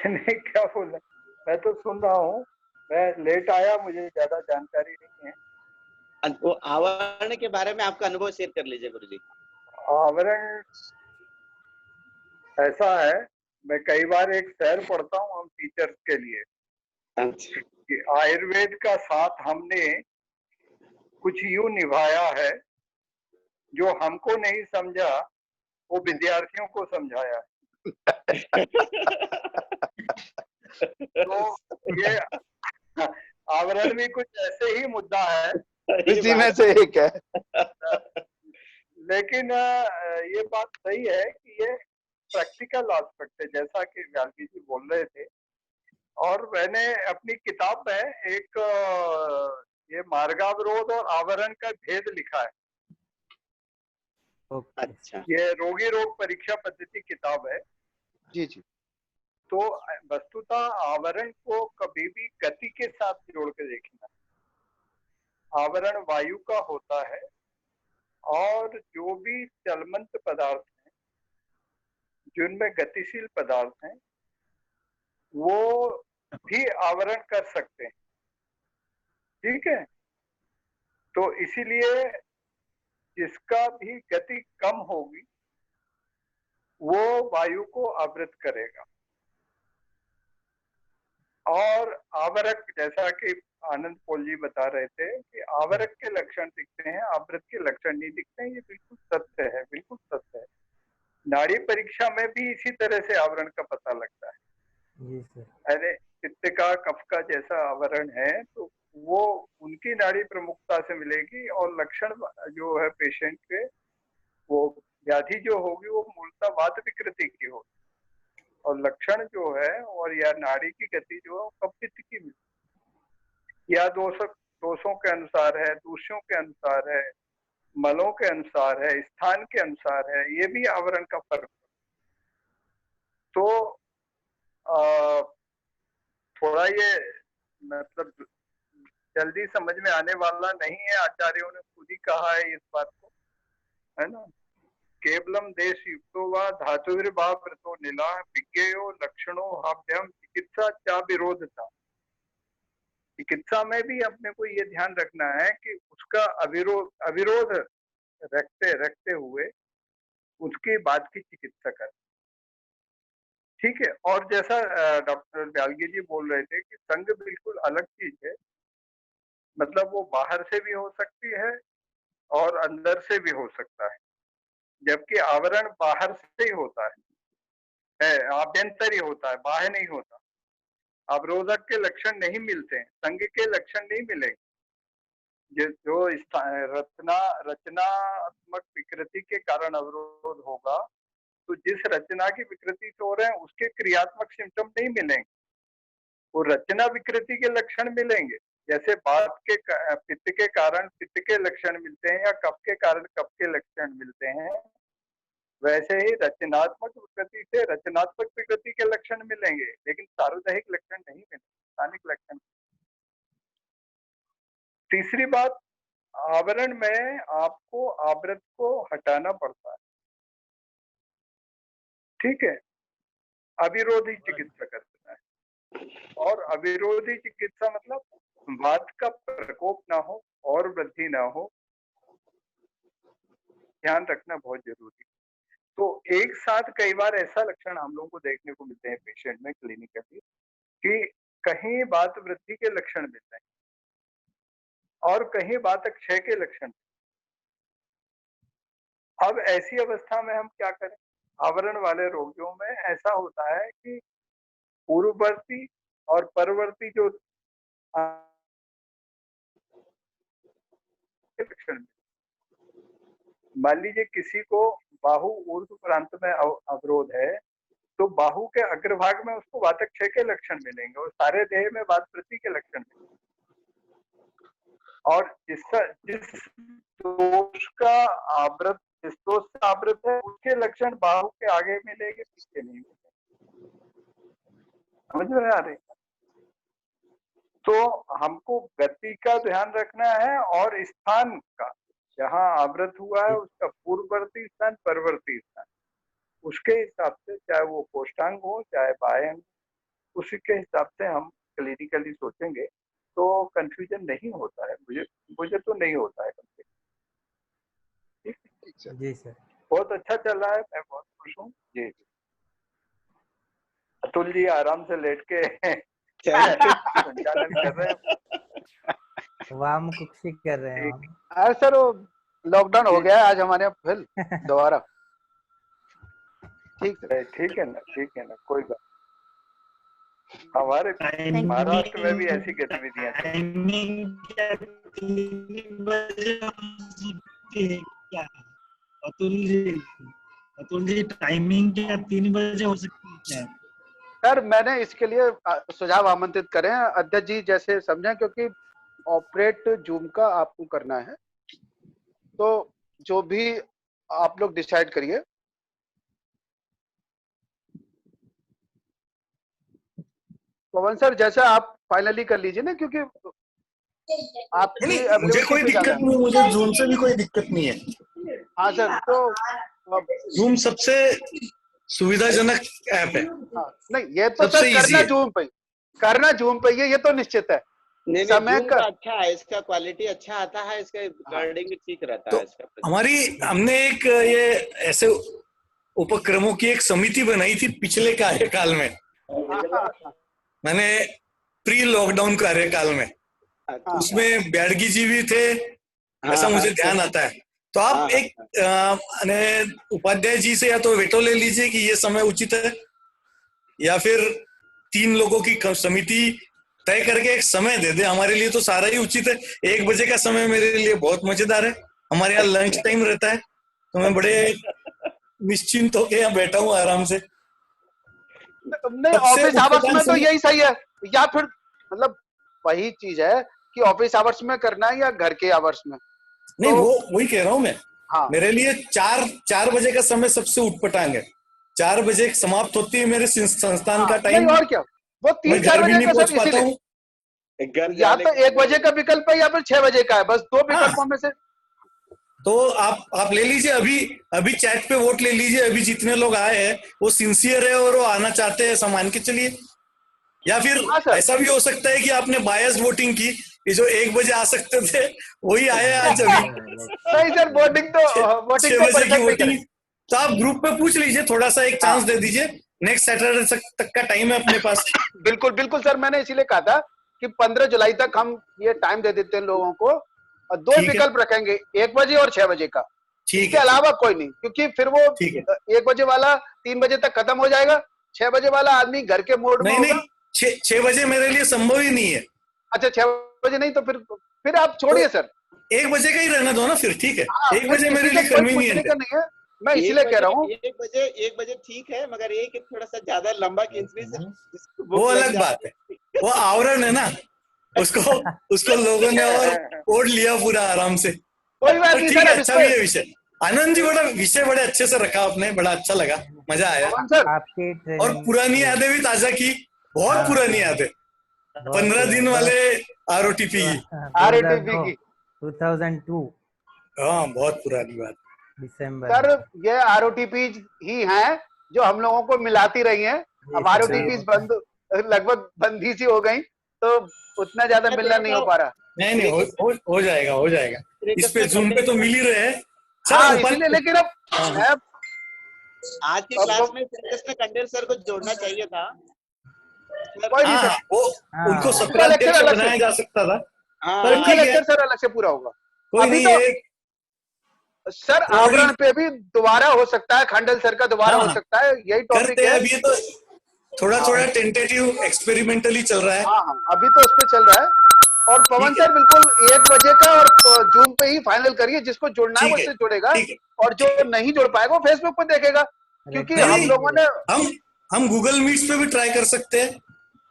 [SPEAKER 8] नहीं, क्या बोला, मैं तो सुन रहा हूँ, मैं लेट आया, मुझे ज्यादा जानकारी नहीं है।
[SPEAKER 3] वो आवरण के बारे में आपका अनुभव शेयर कर लीजिए गुरु जी।
[SPEAKER 8] आवरण ऐसा है, मैं कई बार एक शहर पढ़ता हूँ हम टीचर्स के लिए,
[SPEAKER 3] अच्छा।
[SPEAKER 8] कि आयुर्वेद का साथ हमने कुछ यूं निभाया है, जो हमको नहीं समझा वो विद्यार्थियों को समझाया है। तो ये आवरण भी कुछ ऐसे ही मुद्दा है,
[SPEAKER 4] इसी में से एक है।
[SPEAKER 8] लेकिन ये बात सही है कि ये प्रैक्टिकल एस्पेक्ट है, जैसा कि व्यालकी जी बोल रहे थे। और मैंने अपनी किताब में एक ये मार्गावरोध और आवरण का भेद लिखा है।
[SPEAKER 3] अच्छा,
[SPEAKER 8] ये रोगी रोग परीक्षा पद्धति किताब है।
[SPEAKER 4] जी जी।
[SPEAKER 8] तो वस्तुतः आवरण को कभी भी गति के साथ जोड़ के देखना। आवरण वायु का होता है, और जो भी चलमंत पदार्थ हैं, जिनमें गतिशील पदार्थ हैं, वो भी आवरण कर सकते हैं। ठीक है, तो इसीलिए जिसका भी गति कम होगी वो वायु को आवृत करेगा। और आवरक, जैसा कि आनंद पोल जी बता रहे थे कि आवरक के लक्षण दिखते हैं, आवृत के लक्षण नहीं दिखते हैं, ये बिल्कुल सत्य है, बिल्कुल सत्य है। नाड़ी परीक्षा में भी इसी तरह से आवरण का पता लगता है।
[SPEAKER 1] जी सर।
[SPEAKER 8] अरे पित्त का, कफ का जैसा आवरण है तो वो उनकी नाड़ी प्रमुखता से मिलेगी, और लक्षण जो है पेशेंट के, वो व्याधि जो होगी वो मूलतः वात विकृति की होगी, और लक्षण जो है और या नाड़ी की गति जो है कफ पित्त की मिलेगी, या दोषों के अनुसार है, दूषियों के अनुसार है, मलों के अनुसार है, स्थान के अनुसार है, ये भी आवरण का फर्क है। तो थोड़ा ये मतलब जल्दी समझ में आने वाला नहीं है, आचार्यों ने खुद ही कहा है इस बात को, है ना। केवलम देश युक्तो वा धातुर्भावृतो नीला विज्ञेयो लक्षणों हाभ्यम चिकित्सा चा विरोधता। चिकित्सा में भी अपने को ये ध्यान रखना है कि उसका अविरोध रखते हुए उसकी बात की चिकित्सा कर। ठीक है, और जैसा डॉक्टर व्यालगी जी बोल रहे थे कि संग बिल्कुल अलग चीज है, मतलब वो बाहर से भी हो सकती है और अंदर से भी हो सकता है, जबकि आवरण बाहर से ही होता है, आभ्यंतर ही होता है, बाहर नहीं होता। अवरोधक के लक्षण नहीं मिलते हैं, संग के लक्षण नहीं मिलेंगे। जो रचनात्मक विकृति के कारण अवरोध होगा, तो जिस रचना की विकृति से हो रहे हैं उसके क्रियात्मक सिम्टम नहीं मिलेंगे, वो रचना विकृति के लक्षण मिलेंगे। जैसे पित्त के कारण पित्त के लक्षण मिलते हैं, या कफ के कारण कफ के लक्षण मिलते हैं, वैसे ही रचनात्मक विकृति से रचनात्मक विकृति के लक्षण मिलेंगे, लेकिन सार्वधायिक लक्षण नहीं मिलेंगे, स्थानिक लक्षण। तीसरी बात, आवरण में आपको आवृत को हटाना पड़ता है। ठीक है, अविरोधी चिकित्सा करना है, और अविरोधी चिकित्सा मतलब वात का प्रकोप ना हो और वृद्धि ना हो, ध्यान रखना बहुत जरूरी है। तो एक साथ कई बार ऐसा लक्षण हम लोगों को देखने को मिलते हैं पेशेंट में क्लिनिकली, कि कहीं वात वृद्धि के लक्षण मिलते हैं और कहीं वात क्षय के लक्षण। अब ऐसी अवस्था में हम क्या करें? आवरण वाले रोगियों में ऐसा होता है कि पूर्ववर्ती और परवर्ती जो लक्षण, मान लीजिए किसी को बाहु ऊर्ध्व प्रांत में अवरोध है, तो बाहु के अग्रभाग में उसको वातक्षय के लक्षण मिलेंगे, और सारे देह में वात वृद्धि के लक्षण मिलेंगे। और जिस दोष का आवृत, जिस दोष से आवृत है, उसके लक्षण बाहु के आगे मिलेंगे, पीछे नहीं मिलेंगे। समझ में आ रही? तो हमको गति का ध्यान रखना है, और स्थान का, जहाँ आवृत हुआ है उसका पूर्ववर्ती स्थान, परवर्ती स्थान, उसके हिसाब से, चाहे वो कोष्ठांग हो चाहे बाह्यांग, उसी के हिसाब से हम क्लिनिकली सोचेंगे तो कंफ्यूजन नहीं होता है। मुझे तो नहीं होता है कंफ्यूजन। ठीक है
[SPEAKER 1] जी सर,
[SPEAKER 8] बहुत अच्छा चल रहा है, मैं बहुत खुश हूँ जी। अतुल जी आराम से लेट के संचालन कर रहे हैं।
[SPEAKER 1] वाम कुक्षी कर रहे हैं हम।
[SPEAKER 4] अरे सर वो लॉकडाउन हो गया है आज हमारे यहाँ फिर दोबारा। ठीक
[SPEAKER 8] ठीक है ना, कोई बात। हमारे महाराष्ट्र में भी ऐसी गतिविधियां
[SPEAKER 6] अतुल जी टाइमिंग क्या 3 बजे हो सकती है क्या?
[SPEAKER 4] सर मैंने इसके लिए सुझाव आमंत्रित करे हैं, अध्यक्ष जी जैसे समझें, क्योंकि ऑपरेट जूम का आपको करना है, तो जो भी आप लोग डिसाइड करिए। पवन सर जैसा आप फाइनली कर लीजिए ना, क्योंकि आपकी
[SPEAKER 2] मुझे कोई दिक्कत नहीं, मुझे जूम से भी कोई दिक्कत नहीं है।
[SPEAKER 4] हाँ सर, तो
[SPEAKER 2] जूम सबसे सुविधाजनक ऐप है।
[SPEAKER 4] हाँ, नहीं ये तो सर करना जूम पे ये तो निश्चित है।
[SPEAKER 3] नहीं,
[SPEAKER 4] समय का
[SPEAKER 3] अच्छा है, इसका क्वालिटी अच्छा आता है, इसका रिकॉर्डिंग भी ठीक रहता है इसका।
[SPEAKER 2] हमने एक ये ऐसे उपक्रमों की एक समिति बनाई थी पिछले कार्यकाल में, मैंने प्री लॉकडाउन कार्यकाल में, उसमें ब्याडगी जी भी थे, ऐसा मुझे ध्यान आता है। तो आप एक उपाध्याय जी से या तो वेटो ले लीजिए कि ये समय उचित है, या फिर 3 लोगों की समिति तय करके एक समय दे दे। हमारे लिए तो सारा ही उचित है। 1 बजे का समय मेरे लिए बहुत मजेदार है, हमारे यहाँ लंच टाइम रहता है, तो मैं बड़े निश्चिंत होके यहाँ बैठा हूँ आराम से।
[SPEAKER 4] नहीं, ऑफिस आवर्स में तो यही सही है, या फिर मतलब वही चीज है कि ऑफिस आवर्स में करना है या घर के आवर्स में।
[SPEAKER 2] नहीं तो, वो वही कह रहा हूँ मैं।
[SPEAKER 4] हाँ,
[SPEAKER 2] मेरे लिए 4 बजे का समय सबसे उठपटांग है। 4 बजे समाप्त होती है मेरे संस्थान का टाइम।
[SPEAKER 4] और क्या, वो 3-4 बजे का सर, इसीलिए या तो 1 बजे का विकल्प है या फिर 6 बजे का है, बस 2 विकल्पों में से।
[SPEAKER 2] तो आप ले लीजिए, अभी चैट पे वोट ले लीजिए। अभी जितने लोग आए हैं वो सिंसियर है और वो आना चाहते हैं, ऐसा मान के चलिए। या फिर ऐसा भी हो सकता है कि आपने बायस वोटिंग की, जो 1 बजे आ सकते थे वही आए आज। अभी
[SPEAKER 4] नहीं सर, वोटिंग तो
[SPEAKER 2] 6 बजे की वोटिंग, तो आप ग्रुप पे पूछ लीजिए, थोड़ा सा एक चांस दे दीजिए। नेक्स्ट सैटरडे तक का टाइम है अपने पास।
[SPEAKER 4] बिल्कुल सर, मैंने इसीलिए कहा था कि 15 जुलाई तक हम ये टाइम दे देते हैं लोगों को, और 2 विकल्प रखेंगे, 1 बजे और 6 बजे का। इसके अलावा कोई नहीं, क्योंकि फिर वो 1 बजे वाला 3 बजे तक खत्म हो जाएगा, 6 बजे वाला आदमी घर के मोड में होगा।
[SPEAKER 2] 6 बजे मेरे लिए संभव ही नहीं है।
[SPEAKER 4] अच्छा, 6 बजे नहीं तो फिर आप छोड़िए सर,
[SPEAKER 2] 1 बजे का ही रहना दो ना फिर, ठीक है। 1 बजे मेरे लिए कन्वीनियंट
[SPEAKER 4] है। मैं इसीलिए कह रहा हूँ
[SPEAKER 3] 1 बजे ठीक है, मगर एक थोड़ा सा ज्यादा लंबा खींचने से
[SPEAKER 2] वो अलग बात है, वो आवरण है ना, उसको लोगों ने और ओढ़ लिया पूरा आराम से।
[SPEAKER 4] कोई बात नहीं सर,
[SPEAKER 2] अच्छा भी है विषय। आनंद जी विषय बड़े अच्छे से रखा आपने, बड़ा अच्छा लगा, मजा आया। और पुरानी यादें भी ताजा की, बहुत पुरानी यादें, 15 दिन वाले ROTP
[SPEAKER 4] की
[SPEAKER 1] 2002।
[SPEAKER 2] हाँ, बहुत पुरानी बात।
[SPEAKER 1] दिसंबर
[SPEAKER 4] सर, ये ROTP ही हैं जो हम लोगों को मिलाती रही हैं। अब ROTP लगभग बंदी सी हो गई, तो उतना ज्यादा मिलना नहीं हो पा रहा।
[SPEAKER 2] नहीं हो जाएगा। इस पे जूम पे तो मिल ही रहे हैं
[SPEAKER 4] सर, इसीलिए। लेकिन अब
[SPEAKER 3] आज की क्लास में कंडेल सर को जोड़ना चाहिए था।
[SPEAKER 4] कोई नहीं सर,
[SPEAKER 2] वो उनको 17 लेक्चर बनाया जा सकता था,
[SPEAKER 4] पर ठीक है सर, अलग से पूरा होगा।
[SPEAKER 2] कोई नहीं है
[SPEAKER 4] सर, आवरण पे भी दोबारा हो सकता है, खंडल सर का दोबारा हो सकता है, यही टॉपिक है।
[SPEAKER 2] अभी तो थोड़ा टेंटेटिव एक्सपेरिमेंटली चल रहा है।
[SPEAKER 4] हाँ, अभी तो उस पे चल रहा है। और पवन सर बिल्कुल 1 बजे का और जूम पे ही फाइनल करिए, जिसको जुड़ना है वो इससे जुड़ेगा, और जो नहीं जुड़ पाएगा वो फेसबुक पे देखेगा, क्योंकि हम लोगों ने
[SPEAKER 2] हम गूगल मीट्स पे भी ट्राई कर सकते हैं,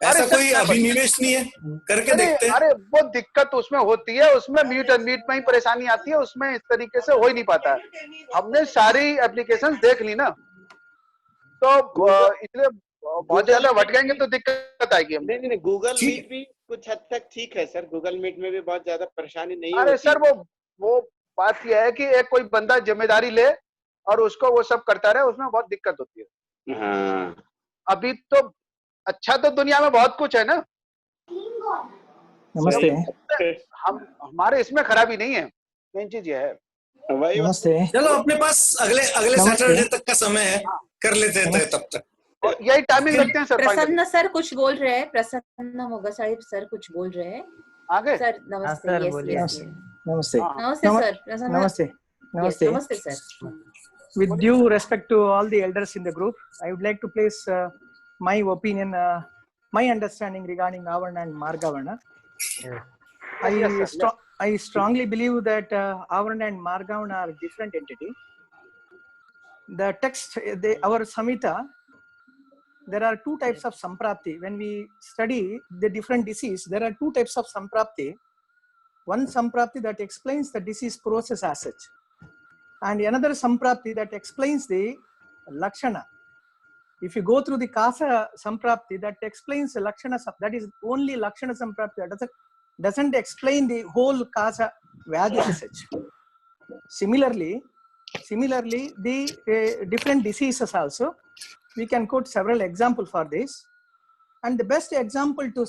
[SPEAKER 2] ऐसा कोई अभिनिवेश नहीं है, करके देखते हैं।
[SPEAKER 4] अरे वो दिक्कत उसमें होती है, उसमें म्यूट अनम्यूट में ही परेशानी आती है, उसमें इस तरीके से हो ही नहीं पाता है। हमने सारी एप्लीकेशंस देख ली ना, तो इसलिए बहुत ज्यादा भटकेंगे तो दिक्कत आएगी।
[SPEAKER 3] नहीं, गूगल मीट भी कुछ हद तक ठीक है सर, गूगल मीट में भी बहुत ज्यादा परेशानी नहीं
[SPEAKER 4] अरे सर, वो बात यह है कि एक कोई बंदा जिम्मेदारी ले और उसको वो सब करता रहे, उसमें बहुत दिक्कत होती है।
[SPEAKER 3] हाँ,
[SPEAKER 4] अभी तो अच्छा तो दुनिया में बहुत कुछ है ना।
[SPEAKER 9] नमस्ते।
[SPEAKER 4] हमारे इसमें खराबी नहीं है, मेन चीज ये है।
[SPEAKER 9] नमस्ते।
[SPEAKER 2] चलो, अपने पास अगले सैटरडे तक का समय है, कर लेते हैं तब तक।
[SPEAKER 4] यही टाइमिंग रखते हैं सर।
[SPEAKER 5] प्रसन्न सर कुछ बोल रहे हैं, प्रसन्न मोगा साहिब सर कुछ बोल रहे हैं।
[SPEAKER 4] आगे
[SPEAKER 5] Sir, namaste.
[SPEAKER 1] sir,
[SPEAKER 5] Yes,
[SPEAKER 1] बोलिए।
[SPEAKER 5] yes, yes.
[SPEAKER 9] Namaste.
[SPEAKER 5] Namaste,
[SPEAKER 9] Nama-
[SPEAKER 5] sir. Prasanna.
[SPEAKER 9] Namaste.
[SPEAKER 5] Yes,
[SPEAKER 9] Namaste.
[SPEAKER 5] namaste, sir.
[SPEAKER 9] With due respect to all the elders in the group, I would like to place my opinion, my understanding regarding Avarana and Margavarna.
[SPEAKER 1] Yes.
[SPEAKER 9] I strongly believe that Avarana and Margavarna are different entity. The text, our Samhita, there are two types of Samprapti. When we study the different disease, there are two types of Samprapti. One Samprapti that explains the disease process as such, and another Samprapti that explains the Lakshana. If you go through the Kasa Samprapti, that explains the Lakshana, that is only Lakshana Samprapti, that doesn't explain the whole Kasa Vyadhi as such. Similarly, the different diseases also, we can quote several examples for this. And the best example to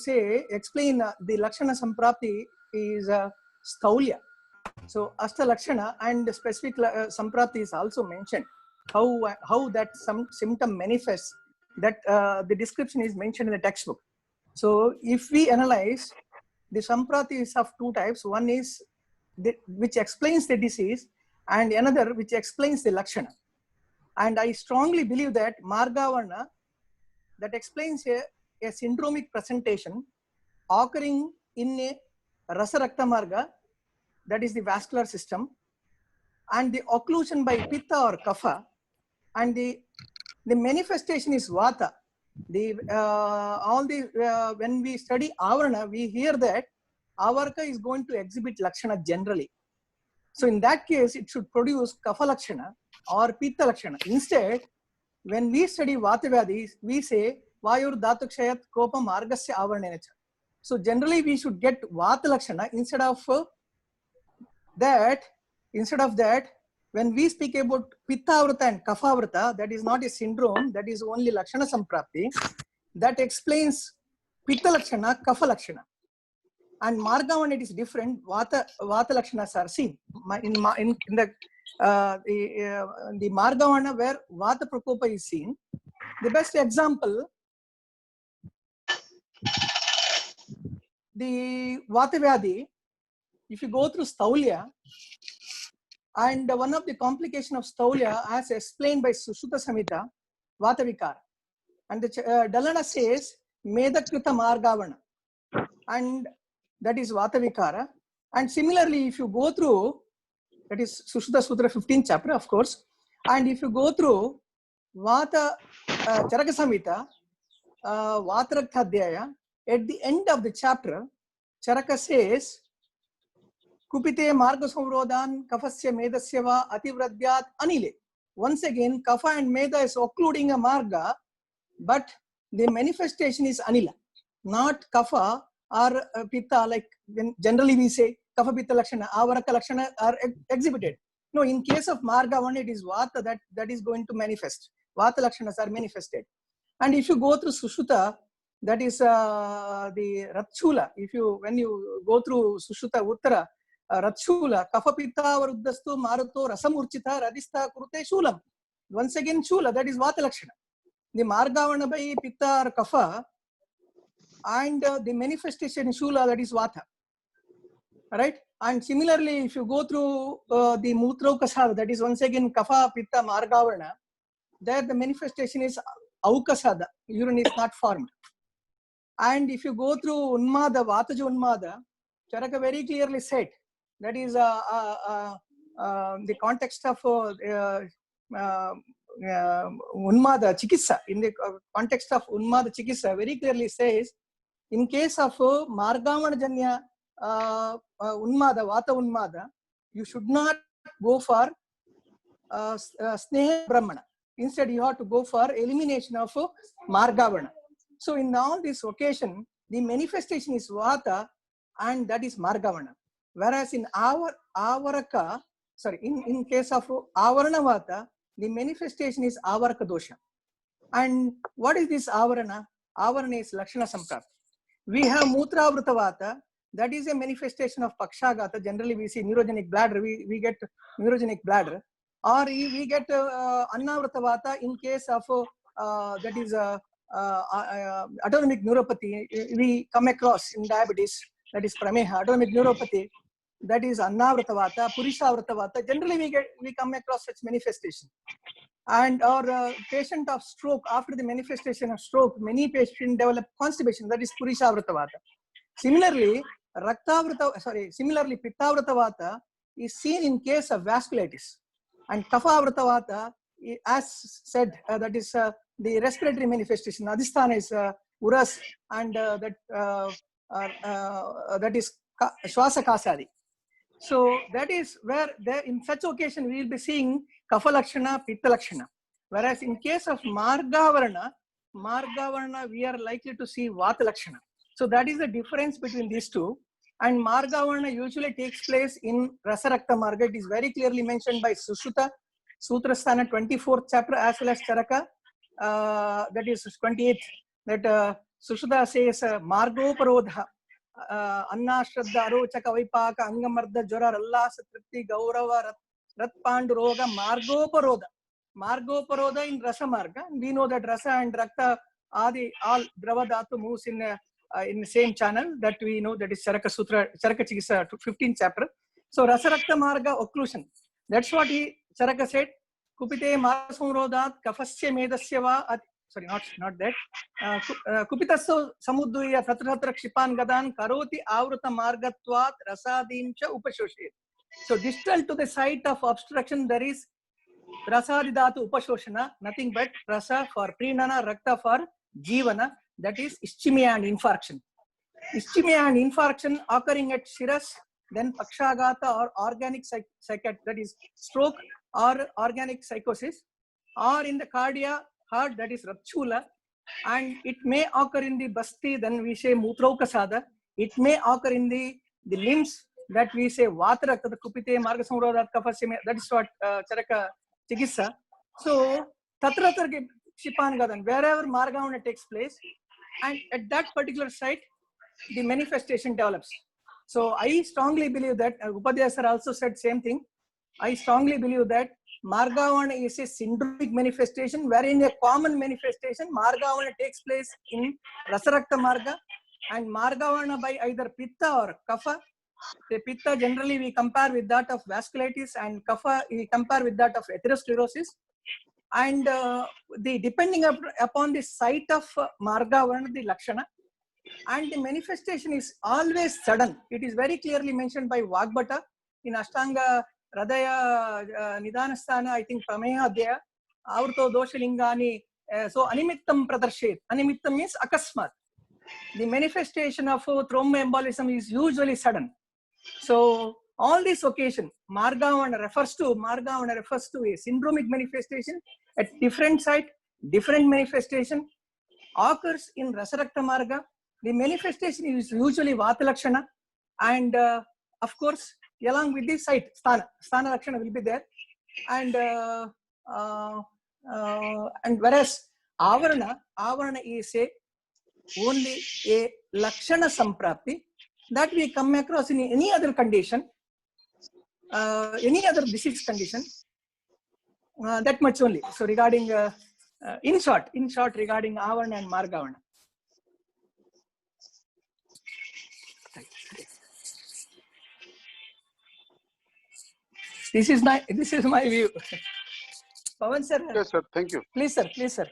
[SPEAKER 9] explain the Lakshana Samprapti is Staulya. So Asta Lakshana and specific Samprapti is also mentioned. How that some symptom manifests, that the description is mentioned in the textbook. So if we analyze, the Samprapti is of two types. One is which explains the disease, and another which explains the Lakshana. And I strongly believe that Margavarna, that explains a syndromic presentation occurring in a Rasa Rakta Marga, that is the vascular system, and the occlusion by Pitta or Kapha, and the manifestation is Vata. When we study Avarana, we hear that Avaraka is going to exhibit Lakshana generally. So in that case, it should produce Kapha Lakshana or Pitta Lakshana. Instead, when we study Vata Vyadhis, we say Vayur Dhatukshayat Kopa Margasya Avaranena. So generally, we should get Vata Lakshana instead of that. When we speak about Pitta Vrata and Kapha Vrata, that is not a syndrome, that is only Lakshana Samprapti. That explains Pitta Lakshana, Kapha Lakshana. And Margavarna, it is different. Vata Lakshanas are seen. In the Margavarna, where Vata Prakopa is seen, the best example, the Vata Vyadhi, if you go through Staulya, and one of the complications of Staulya, as explained by Sushruta Samhita, Vata Vikara. And the Dalana says, Medakrita Margavarna. And that is Vata Vikara. And similarly, if you go through, that is Sushruta Sutra 15th chapter, of course. And if you go through Vata Charaka Samhita, Vata Raktadhyaya, at the end of the chapter, Charaka says, Kupite Marga Samrodhan Kafasya Medasya va Ativradyat Anile. Once again, Kapha and Meda is occluding a Marga, but the manifestation is Anila, not Kapha or Pitta, like when generally we say Kapha Pitta Lakshana, Avaraka Lakshana are exhibited. No, in case of Margavarna, it is Vata that is going to manifest. Vata Lakshanas are manifested. And if you go through Sushruta, that is the Ratchula. When you go through Sushruta Uttara, Ratchula, Kapha Pitta Varuddastu Maruto Rasamurchita Radista Kurute Shulam. Once again, Shula, that is Vata Lakshana. The Margavarna by Pitta or Kapha, and the manifestation Shula, that is Vata. Right? And similarly, if you go through the Mutraukasada, that is once again Kapha, Pitta, Margavarna, there the manifestation is Aukasada, urine is not formed. And if you go through Unmada, Vataja Unmada, Charaka very clearly said, that is the context of Unmada Chikitsa, in the context of Unmada Chikitsa, very clearly says, in case of Margavarna Janya Unmada, Vata Unmada, you should not go for Sneha Brahmana. Instead, you have to go for elimination of Margavarna. So in all this occasion, the manifestation is Vata, and that is Margavarna. Whereas in Avaraka, in case of Avarana Vata, the manifestation is Avaraka Dosha. And what is this Avarana? Avarana is Lakshana Samprapti. We have Mutra Vrata Vata, that is a manifestation of Pakshagata. Generally, we see neurogenic bladder, we get neurogenic bladder. Or we get Annavrata Vata in case of that is autonomic neuropathy, we come across in diabetes. that is Prameha, autonomic neuropathy, that is Annavratavata, Purishavratavata. Generally, we come across such manifestation. And our patient of stroke, after the manifestation of stroke, many patients develop constipation, that is Purishavratavata. Similarly, Pittavratavata is seen in case of vasculitis. And Kaphavratavata, as said, that is the respiratory manifestation. Adhisthana is uras, and that is Shwasa Kasadi. So that is where there, in such occasion we will be seeing Kapha Lakshana, Pitta Lakshana. Whereas in case of Margavarna, we are likely to see Vata Lakshana. So that is the difference between these two. And Margavarna usually takes place in Rasarakta Marga. It is very clearly mentioned by Sushruta, Sutrasthana 24th chapter, as well as Charaka, that is 28th, that Sushruta says Margoparodha, Anna Shraddha Arochaka Vaipaka Angamarda Jora Rallasa Tripti Gaurava Ratpanduroga Margoparodha. Margoparodha in Rasa Marga. We know that Rasa and Rakta Adi all Drava Dhatu moves in the same channel, that we know, that is Charaka Sutra, Charaka Chikisa 15th chapter. So Rasa Rakta Marga occlusion. That's what Charaka said. Kupite Marasumrodat Kafasya Medasya Va. Sorry, not that. Kupitasso Samudduya Tatratra Kshipan Gadan Karoti Avrata Margatvat Rasadim Cha Upashoshe. So distal to the site of obstruction there is Rasadidatu Upashoshana, nothing but Rasa for Prinana, Rakta for Jivana, that is ischemia and infarction. Ischemia and infarction occurring at Shiras, then Pakshagata or organic psychiatry, that is stroke or organic psychosis, or in the cardia, heart, that is Ratchula, and it may occur in the Basti, then we say Mutraukasada. It may occur in the limbs, that we say Vatarakta, the Kupite, Margasamrodat, Kafasya, that is what Charaka Chikissa. So, Tatratar Kshipan Gadan, wherever Margavana takes place, and at that particular site, the manifestation develops. So, I strongly believe that, Upadhyaya sir also said same thing. I strongly believe that Margavana is a syndromic manifestation, wherein a common manifestation, Margavana takes place in Rasarakta Marga, and Margavana by either Pitta or Kapha. The Pitta generally we compare with that of vasculitis, and Kapha we compare with that of atherosclerosis. And depending upon the site of Margavana, the Lakshana, and the manifestation is always sudden. It is very clearly mentioned by Vagbhata in Ashtanga Radaya Nidanasthana, I think Prameha Adhyaya, Avrto Doshalingani. So Animittam Pradarshet. Animittam means Akasmat. The manifestation of thromboembolism is usually sudden. So all this occasion, Margavana refers to a syndromic manifestation at different site, different manifestation occurs in Rasarakta Marga. The manifestation is usually Vata Lakshana, and of course, along with the site, Sthana Lakshana will be there. And whereas Avarana is only a Lakshana Samprapti that we come across in any other condition, any other disease condition, that much only. So regarding, in short, regarding Avarana and Margavana. This is my view. Pavan sir.
[SPEAKER 4] Yes, sir. Thank you.
[SPEAKER 9] Please, sir.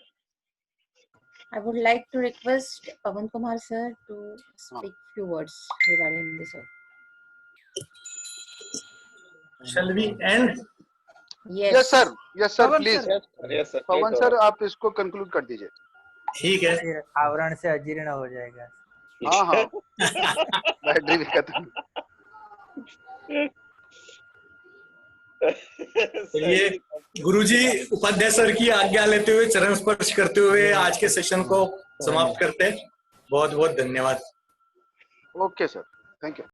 [SPEAKER 5] I would like to request Pavan Kumar sir to speak few words regarding this.
[SPEAKER 2] Shall we end?
[SPEAKER 4] Yes, sir.
[SPEAKER 9] Pavan
[SPEAKER 4] Please.
[SPEAKER 9] sir.
[SPEAKER 3] Yes, sir.
[SPEAKER 4] Pawan sir आप इसको conclude कर दीजिए.
[SPEAKER 2] ठीक है.
[SPEAKER 1] फिर आवरण से अजीर्ण हो जाएगा.
[SPEAKER 4] हाँ बैटरी भी खत्म.
[SPEAKER 2] चलिए गुरुजी उपाध्याय सर की आज्ञा लेते हुए, चरण स्पर्श करते हुए आज के सेशन को समाप्त करते हैं. बहुत बहुत धन्यवाद.
[SPEAKER 4] Okay sir, thank you.